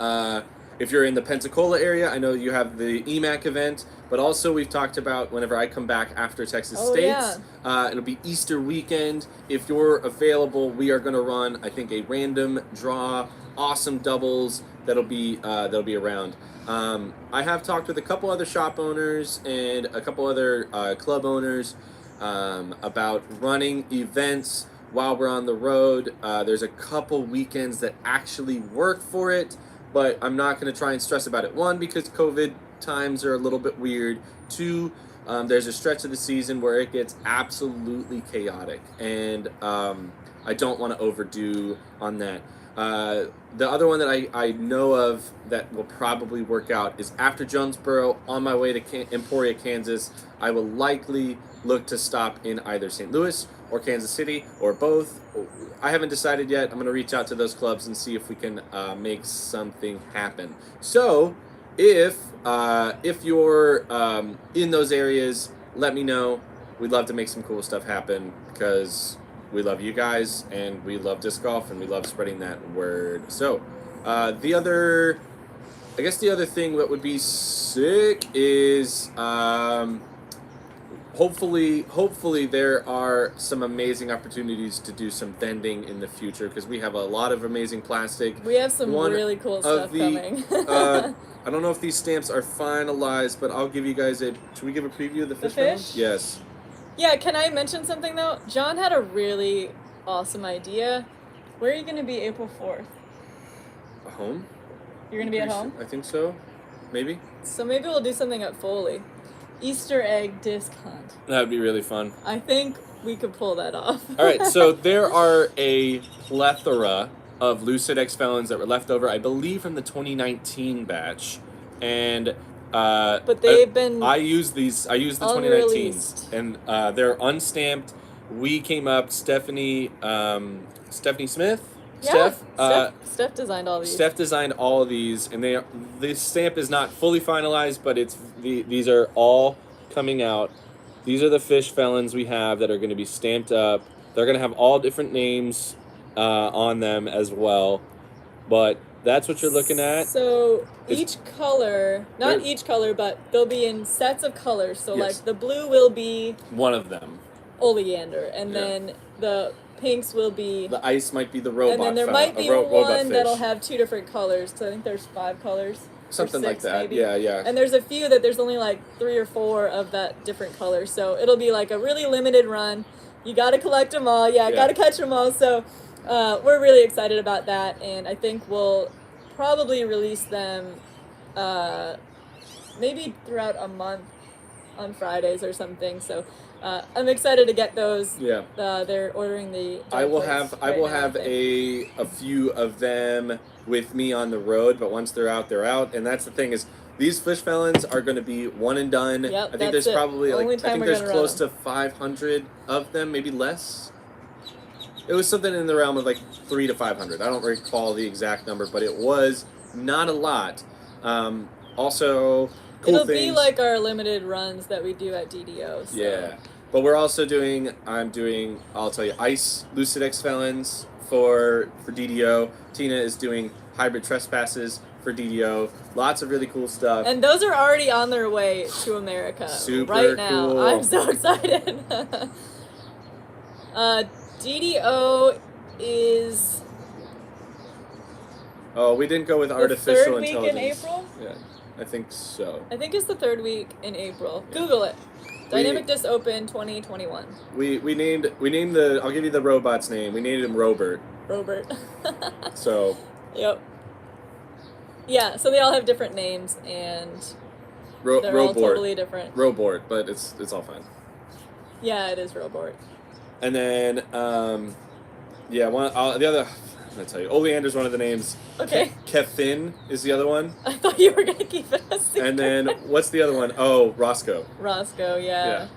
if you're in the Pensacola area, I know you have the EMAC event, but also we've talked about whenever I come back after Texas States, it'll be Easter weekend. If you're available, we are going to run, I think, a random draw, awesome doubles that'll be around. I have talked with a couple other shop owners and a couple other club owners about running events while we're on the road. There's a couple weekends that actually work for it, but I'm not going to try and stress about it. One, because COVID times are a little bit weird. Two, there's a stretch of the season where it gets absolutely chaotic, and I don't want to overdo on that. The other one that I know of that will probably work out is after Jonesboro, on my way to Emporia, Kansas. I will likely look to stop in either St. Louis or Kansas City or both. I haven't decided yet. I'm going to reach out to those clubs and see if we can make something happen. So if you're in those areas, let me know. We'd love to make some cool stuff happen because we love you guys and we love disc golf and we love spreading that word. So the other thing that would be sick is hopefully there are some amazing opportunities to do some vending in the future because we have a lot of amazing plastic. We have some really cool stuff coming. I don't know if these stamps are finalized, but I'll give you guys should we give a preview of the fish? Melons? Yes. Yeah, can I mention something though? John had a really awesome idea. Where are you going to be April 4th? At home? You're going to be at home? I think so. Maybe. So maybe we'll do something at Foley. Easter egg disc hunt. That would be really fun. I think we could pull that off. All right, so there are a plethora of Lucid X Felons that were left over, I believe, from the 2019 batch, and but they've been. I used the 2019s, and they're unstamped. We came up, Stephanie Smith. Yeah, Steph designed all these. Steph designed all of these, and this stamp is not fully finalized, but these are all coming out. These are the fish felons we have that are going to be stamped up. They're going to have all different names on them as well, but that's what you're looking at. So each color, not each color, but they'll be in sets of colors. So yes. Like the blue will be one of them, oleander, and then the pinks will be... The ice might be the robot. And then there might be one that'll have 2 different colors. So I think there's 5 colors. Something 6, like that. Maybe. Yeah. And there's a few that there's only like 3 or 4 of that different color. So it'll be like a really limited run. You got to collect them all. Yeah, got to catch them all. So we're really excited about that. And I think we'll probably release them maybe throughout a month on Fridays or something. So I'm excited to get those. Yeah. They're ordering the. I will have a few of them with me on the road, but once they're out, and that's the thing is these fish felons are going to be one and done. Yep, I think there's probably there's close to 500 of them, maybe less. It was something in the realm of like 300 to 500. I don't recall the exact number, but it was not a lot. Also. Cool It'll things. be like our limited runs that we do at DDO. So. Yeah, but we're also I'll tell you, Ice Lucid X Felons for DDO. Tina is doing Hybrid Trespasses for DDO. Lots of really cool stuff. And those are already on their way to America Super right now. Cool. I'm so excited. DDO is... Oh, we didn't go with artificial intelligence. The 3rd week in April? Yeah. I think so. I think it's the 3rd week in April. Yeah. Google it. Dynamic Disc Open 2021. We named the. I'll give you the robot's name. We named him Robert. So. Yep. Yeah. So they all have different names and they're all totally different. Robort, but it's all fine. Yeah, it is Robort. And then the other. I'm gonna tell you, Oleander's one of the names. Okay. Kefin is the other one. I thought you were gonna keep it a secret. And then what's the other one? Oh, Roscoe. Roscoe, yeah.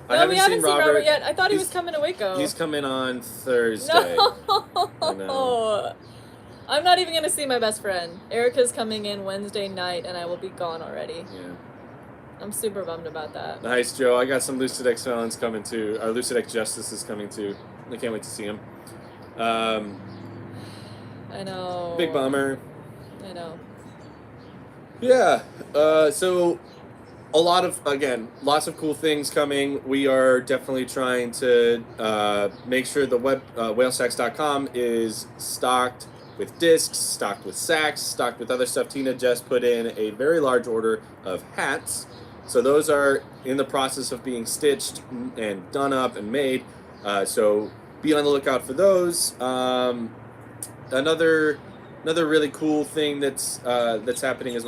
No, we haven't seen Robert yet. I thought he was coming to Waco. He's coming on Thursday. No. I know. I'm not even going to see my best friend. Erica's coming in Wednesday night, and I will be gone already. Yeah. I'm super bummed about that. Nice, Joe. I got some Lucidex felons coming too. Our Lucidex Justice is coming too. I can't wait to see him. I know. Big bummer. I know. Yeah. So lots of cool things coming. We are definitely trying to make sure the whalesacks.com is stocked with discs, stocked with sacks, stocked with other stuff. Tina just put in a very large order of hats. So those are in the process of being stitched and done up and made. So be on the lookout for those. Another really cool thing that's happening is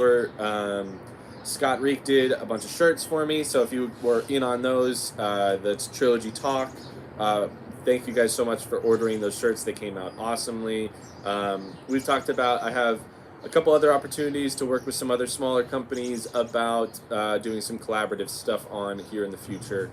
Scott Reek did a bunch of shirts for me. So if you were in on those, that's Trilogy Talk. Thank you guys so much for ordering those shirts. They came out awesomely. We've talked about, I have a couple other opportunities to work with some other smaller companies about doing some collaborative stuff on here in the future.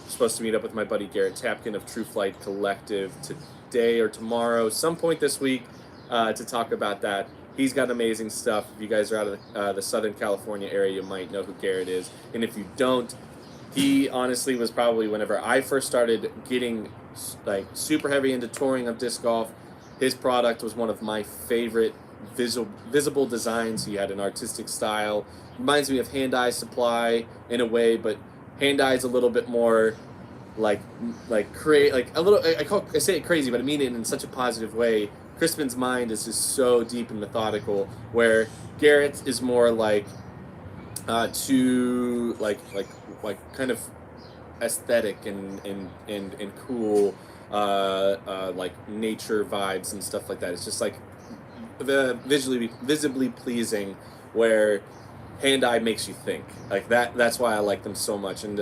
Supposed to meet up with my buddy Garrett Tapkin of True Flight Collective today or tomorrow, some point this week, to talk about that. He's got amazing stuff. If you guys are out of the Southern California area, you might know who Garrett is. And if you don't, he honestly was probably, whenever I first started getting like super heavy into touring of disc golf, his product was one of my favorite visible designs. He had an artistic style. Reminds me of Hand Eye Supply in a way, but Hand Eye is a little bit more like a little. I say it crazy, but I mean it in such a positive way. Crispin's mind is just so deep and methodical, where Garrett is more like too like kind of aesthetic and cool, like nature vibes and stuff like that. It's just like visibly pleasing, where Hand Eye makes you think like that. That's why I like them so much, and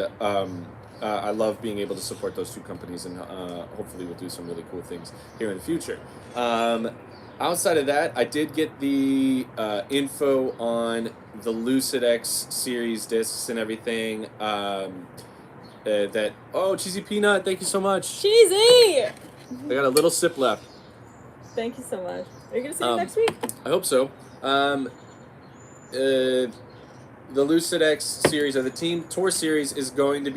I love being able to support those two companies, and hopefully we'll do some really cool things here in the future. Outside of that, I did get the info on the Lucidex series discs and everything. Cheesy Peanut, thank you so much. Cheesy! I got a little sip left. Thank you so much. Are you going to see me next week? I hope so. The Lucidex series, or the Team Tour series, is going to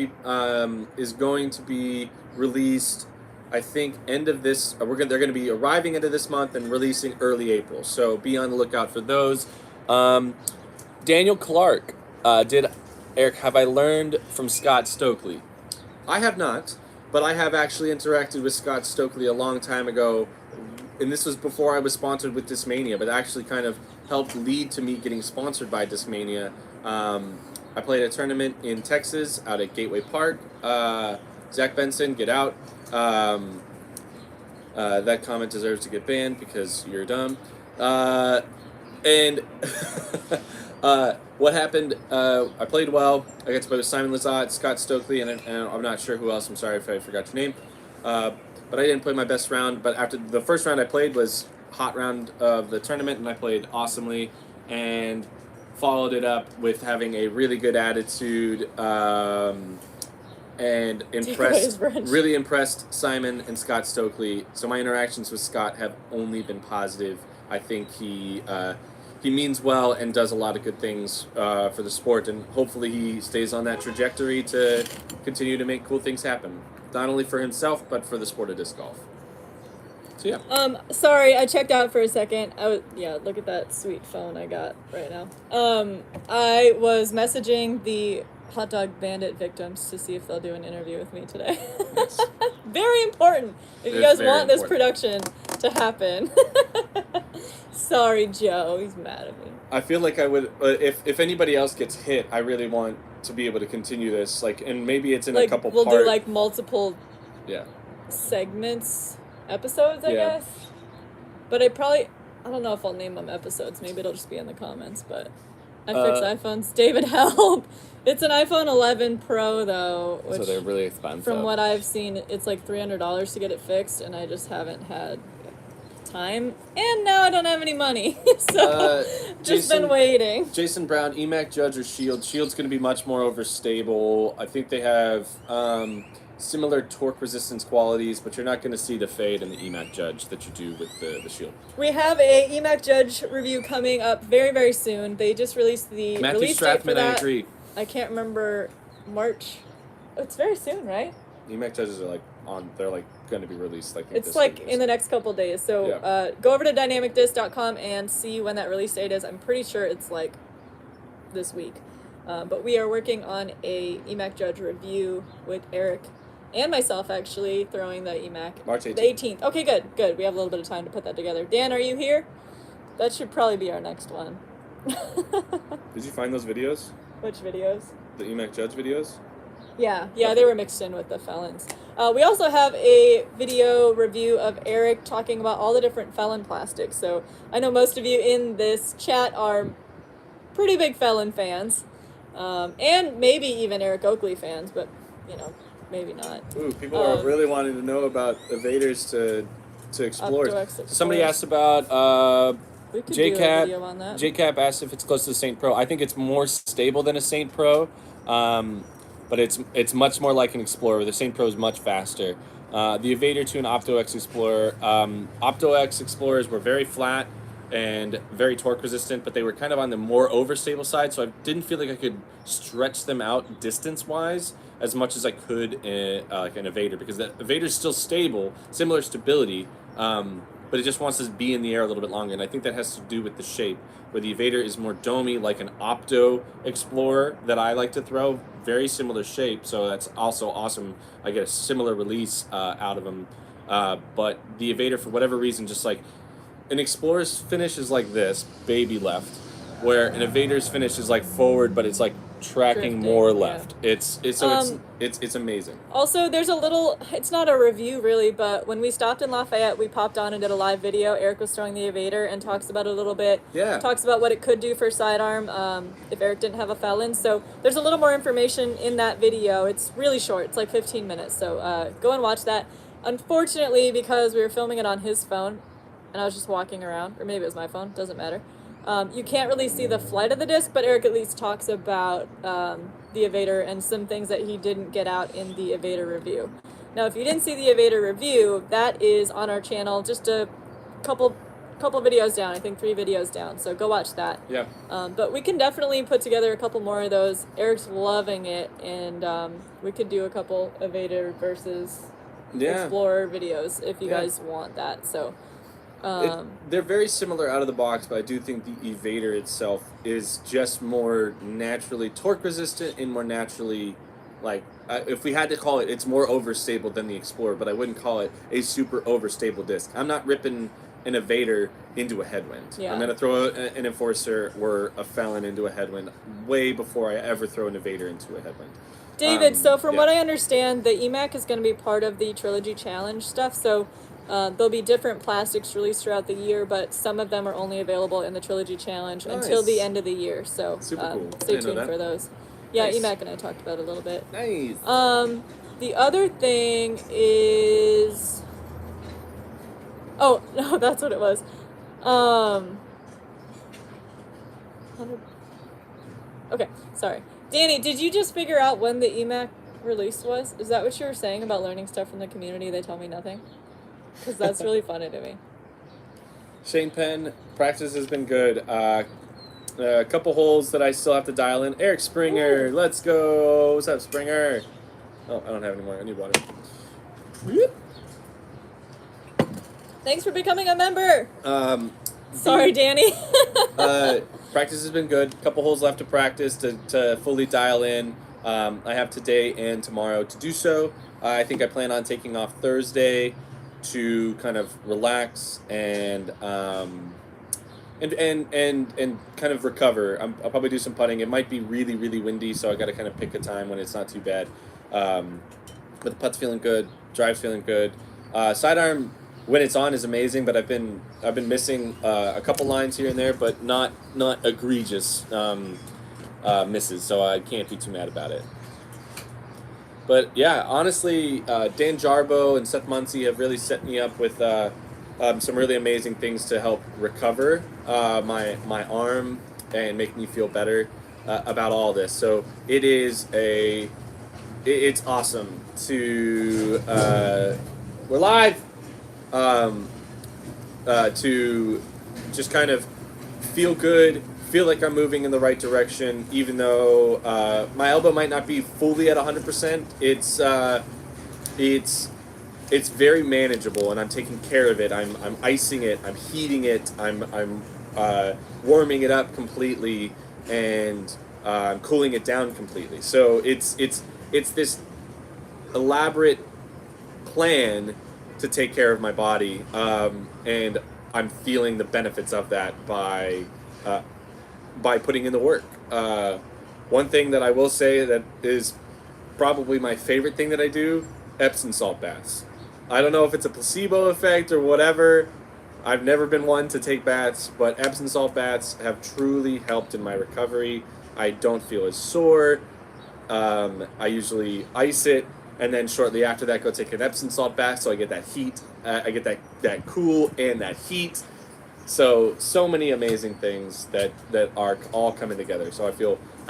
be released, I think, end of this. They're going to be arriving end of this month and releasing early April. So be on the lookout for those. Daniel Clark did. Eric, have I learned from Scott Stokely? I have not, but I have actually interacted with Scott Stokely a long time ago, and this was before I was sponsored with Discmania, but actually kind of helped lead to me getting sponsored by Discmania. I played a tournament in Texas out at Gateway Park. Zach Benson, get out. That comment deserves to get banned because you're dumb. What happened, I played well. I got to play with Simon Lizotte, Scott Stokely, and I'm not sure who else. I'm sorry if I forgot your name. But I didn't play my best round. But after the first round I played was hot round of the tournament, and I played awesomely and followed it up with having a really good attitude, and really impressed Simon and Scott Stokely. So my interactions with Scott have only been positive. I think he means well and does a lot of good things for the sport, and hopefully he stays on that trajectory to continue to make cool things happen, not only for himself but for the sport of disc golf. So yeah. Sorry, I checked out for a second. Look at that sweet phone I got right now. I was messaging the hot dog bandit victims to see if they'll do an interview with me today. Yes. Very important if you guys want this production to happen. Sorry, Joe. He's mad at me. I feel like I would, if anybody else gets hit, I really want to be able to continue this, and maybe it's in a couple parts. We'll do multiple segments, episodes, I guess. But I don't know if I'll name them episodes. Maybe it'll just be in the comments, but I fix iPhones. David, help! It's an iPhone 11 Pro, though. Which, so they're really expensive. From what I've seen, it's like $300 to get it fixed, and I just haven't had time, and now I don't have any money. So just Jason- been waiting. Jason Brown, EMAC Judge or Shield? Shield's going to be much more overstable. I think they have similar torque resistance qualities, but you're not going to see the fade in the EMAC Judge that you do with the Shield. We have a EMAC Judge review coming up very, very soon. They just released the Matthew release date for Strathman, that. I agree. I can't remember. March. Oh, it's very soon, right? EMAC Judges are they're going to be released It's like in the next couple days. So Yeah. Go over to dynamicdisc.com and see when that release date is. I'm pretty sure it's like this week. But we are working on a EMAC Judge review with Eric and myself, actually, throwing the EMAC. March 18th. The 18th. Okay, good. We have a little bit of time to put that together. Dan, are you here? That should probably be our next one. Did you find those videos? Which videos? The EMAC Judge videos? Yeah, they were mixed in with the felons. We also have a video review of Eric talking about all the different felon plastics. So I know most of you in this chat are pretty big felon fans, and maybe even Eric Oakley fans, but maybe not. Ooh, people are really wanting to know about evaders to explore. Opto-X Somebody asked about We could do a JCap. video on that. JCap asked if it's close to the Saint Pro. I think it's more stable than a Saint Pro, but it's much more like an Explorer. The Saint Pro is much faster. The Evader to an Opto-X Explorer. Opto-X Explorers were very flat and very torque resistant, but they were kind of on the more overstable side, so I didn't feel like I could stretch them out distance-wise as much as I could in like an Evader, because the Evader is still stable, similar stability, but it just wants to be in the air a little bit longer, and I think that has to do with the shape, where the Evader is more domey, like an Opto Explorer that I like to throw, very similar shape, so that's also awesome. I get a similar release out of them, but the Evader, for whatever reason, just like, an Explorer's finish is like this, baby left, where an Evader's finish is like forward, but it's like tracking Drifting, more yeah. left. It's amazing. Also, there's a little, it's not a review really, but when we stopped in Lafayette, we popped on and did a live video. Eric was throwing the Evader and talks about it a little bit. Yeah. Talks about what it could do for sidearm if Eric didn't have a felon. So there's a little more information in that video. It's really short. It's like 15 minutes. So go and watch that. Unfortunately, because we were filming it on his phone, and I was just walking around, or maybe it was my phone, doesn't matter. You can't really see the flight of the disc, but Eric at least talks about the Evader and some things that he didn't get out in the Evader review. Now, if you didn't see the Evader review, that is on our channel, just a couple videos down, I think 3 videos down, so go watch that. Yeah. But we can definitely put together a couple more of those. Eric's loving it, and we could do a couple Evader versus Explorer videos if you guys want that, so... they're very similar out of the box, but I do think the Evader itself is just more naturally torque resistant and more naturally, like, if we had to call it, it's more overstable than the Explorer, but I wouldn't call it a super overstable disc. I'm not ripping an Evader into a headwind. Yeah. I'm going to throw an Enforcer or a Felon into a headwind way before I ever throw an Evader into a headwind. David, so from what I understand, the EMAC is going to be part of the Trilogy Challenge stuff, so there'll be different plastics released throughout the year, but some of them are only available in the Trilogy Challenge until the end of the year, so Super cool. stay Didn't know tuned that. for those. Yeah, Nice. EMAC and I talked about it a little bit. Nice. The other thing is... Oh, no, that's what it was. Okay, sorry. Danny, did you just figure out when the EMAC release was? Is that what you were saying about learning stuff from the community? They tell me nothing? Because that's really funny to me. Shane Penn, practice has been good. A couple holes that I still have to dial in. Eric Springer, let's go. What's up, Springer? Oh, I don't have any more. I need water. Thanks for becoming a member. Sorry, the- Danny. Practice has been good. Couple holes left to practice to fully dial in. I have today and tomorrow to do so. I think I plan on taking off Thursday to kind of relax and kind of recover. I'll probably do some putting. It might be really, really windy, so I got to kind of pick a time when it's not too bad. But the putt's feeling good. Drive's feeling good. Sidearm, when it's on, is amazing, but I've been missing a couple lines here and there, but not egregious misses, so I can't be too mad about it. But yeah, honestly, Dan Jarbo and Seth Muncy have really set me up with a some really amazing things to help recover my arm and make me feel better about all this. So it's awesome to we're live to just kind of feel good, feel like I'm moving in the right direction, even though my elbow might not be fully at 100%. It's very manageable, and I'm taking care of it. I'm icing it. I'm heating it. I'm warming it up completely, and I'm cooling it down completely. So it's this elaborate plan to take care of my body, and I'm feeling the benefits of that by putting in the work. One thing that I will say that is probably my favorite thing that I do: Epsom salt baths. I don't know if it's a placebo effect or whatever. I've never been one to take baths, but Epsom salt baths have truly helped in my recovery. I don't feel as sore. I usually ice it, and then shortly after that go take an Epsom salt bath, so I get that heat. I get that cool and that heat. So many amazing things that are all coming together. So I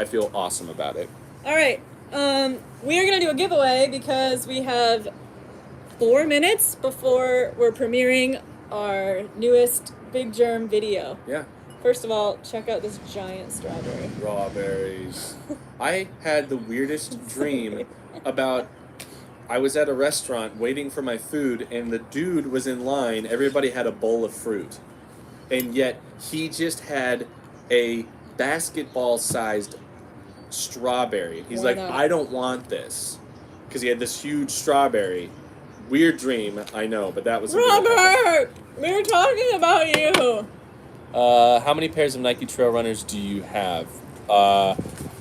feel awesome about it. All right. We are going to do a giveaway because we have 4 minutes before we're premiering our newest Big Germ video. Yeah. First of all, check out this giant strawberry. Strawberries. I had the weirdest dream about, I was at a restaurant waiting for my food, and the dude was in line. Everybody had a bowl of fruit. And yet he just had a basketball-sized strawberry. He's Why like, not? I don't want this. Because he had this huge strawberry. Weird dream, I know, but that was... Robert! We were talking about you! How many pairs of Nike Trail Runners do you have? I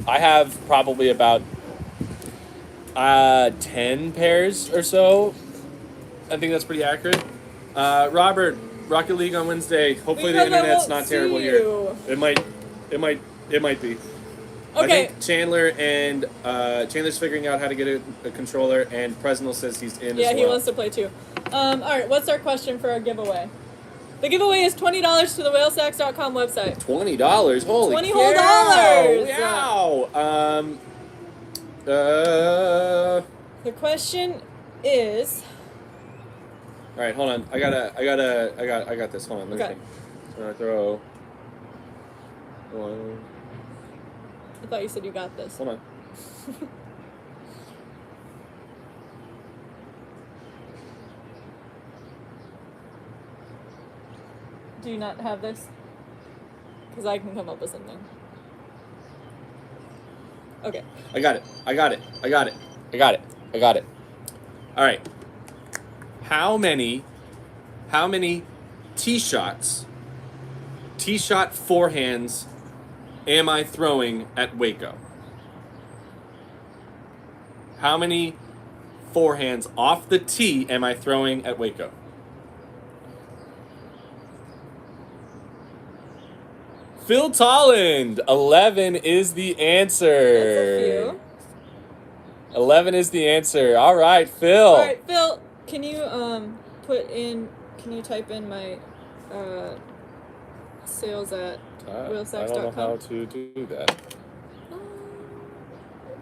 have probably about 10 pairs or so. I think that's pretty accurate. Robert, Rocket League on Wednesday. Hopefully the Because I internet's won't not terrible see here. you. It might be. I Okay. think Chandler and Chandler's figuring out how to get a controller, and Presnell says he's in as well. Yeah, he wants to play too. Alright, what's our question for our giveaway? The giveaway is $20 to the whalesacks.com website. $20? Holy 20 whole cow! dollars! Wow! The question is... All right, hold on. I got this. Hold on. Let me Okay. think. I'm gonna throw one. I thought you said you got this. Hold on. Do you not have this? Because I can come up with something. Okay. I got it. All right. How many tee-shot forehands am I throwing at WACO? How many forehands off the tee am I throwing at WACO? Phil Tolland, 11 is the answer. That's a few. 11 is the answer. All right, Phil. All right, Phil, can you type in my sales at whalesacks.com? I don't know how to do that.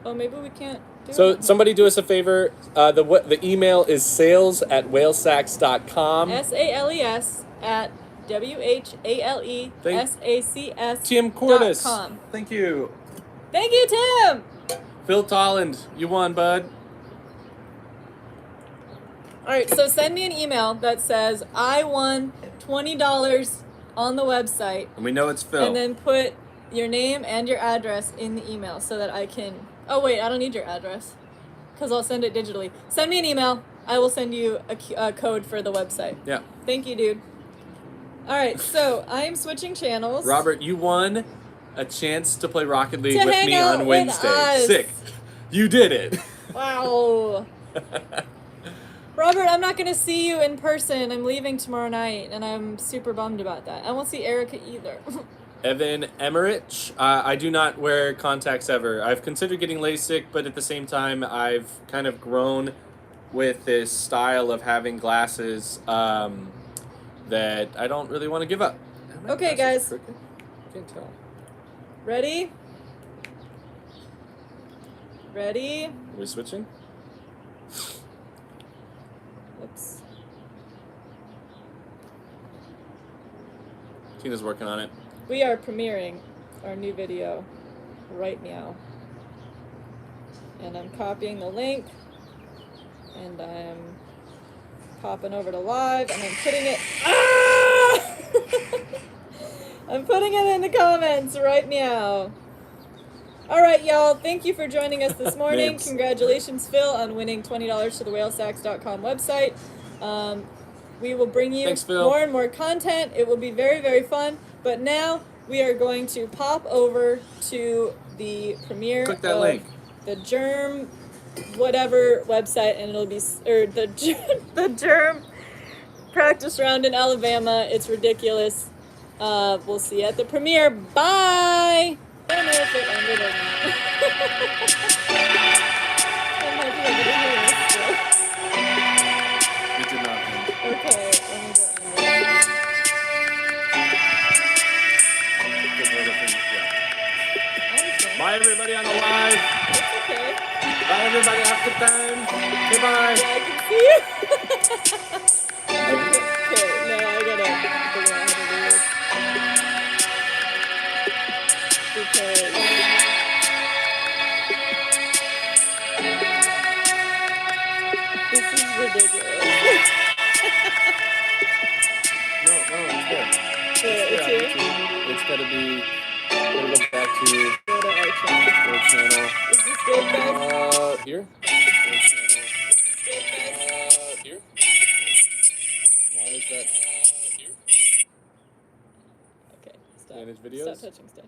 Oh, maybe we can't do it. So somebody do us a favor. The email is sales@whalesacks.com. SALES at WHALESACS. Tim Cordes. .com. Thank you. Thank you, Tim. Phil Tolland, you won, bud. All right, so send me an email that says I won $20 on the website, And we know it's Phil. and then put your name and your address in the email so that I can. Oh wait, I don't need your address because I'll send it digitally. Send me an email. I will send you a code for the website. Yeah. Thank you, dude. All right, so I am switching channels. Robert, you won a chance to play Rocket League To with hang me out on with Wednesday. us. Sick. You did it. Wow. Robert, I'm not going to see you in person. I'm leaving tomorrow night, and I'm super bummed about that. I won't see Erica either. Evan Emmerich. I do not wear contacts ever. I've considered getting LASIK, but at the same time, I've kind of grown with this style of having glasses that I don't really want to give up. Oh my Okay, gosh, it's guys. crooked. I can't tell. Ready? Ready? Are we switching? Oops. Tina's working on it. We are premiering our new video right now. And I'm copying the link. And I'm popping over to live. And I'm putting it... Ah! I'm putting it in the comments right now. All right, y'all. Thank you for joining us this morning. Names. Congratulations, Phil, on winning $20 to the whalesacks.com website. We will bring you Thanks, Phil. more and more content. It will be very, very fun. But now we are going to pop over to the premiere Click that of link. the Germ whatever website, and it'll be the Germ practice round in Alabama. It's ridiculous. We'll see you at the premiere. Bye. I don't know if it ended or not. I might be able to hear this still. It did not end. Okay, let me go end it. Bye, everybody on the live. It's okay. Bye, everybody. Have a good time. Goodbye. Yeah, I can see you. Okay, no, I gotta figure out how to do this. Because... this is ridiculous. No, it's good. It's here? It's gotta be. We'll go back to Go to our channel. our channel. Is this good, guys? Here. Here. Why is that? Here. Okay, stop. Manage videos? Stop touching stuff.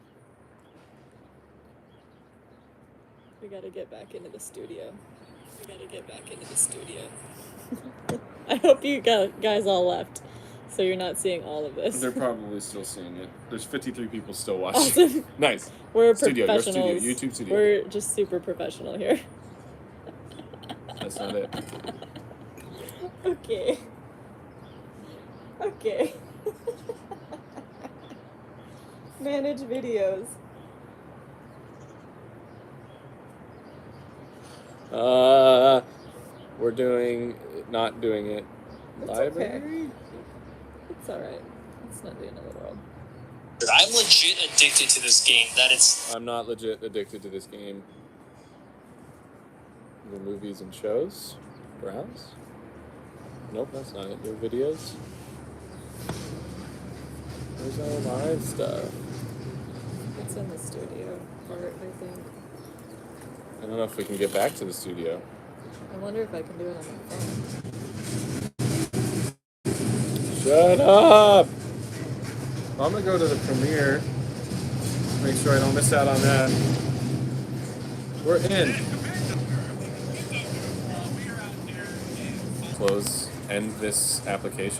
We gotta get back into the studio. I hope you guys all left, so you're not seeing all of this. They're probably still seeing it. There's 53 people still watching. Awesome. Nice. We're Studio, your studio, professionals. YouTube studio. We're just super professional here. That's not it. Okay. Okay. Manage videos. We're not doing it. It's Library? okay. It's alright. It's not the end of the world. I'm legit addicted to this game. I'm not legit addicted to this game. Your movies and shows? Browse? Nope, that's not it. Your videos? Where's our live stuff? It's in the studio part, I think. I don't know if we can get back to the studio. I wonder if I can do it on my phone. Shut up! I'm gonna go to the premiere. Make sure I don't miss out on that. We're in. Close. End this application.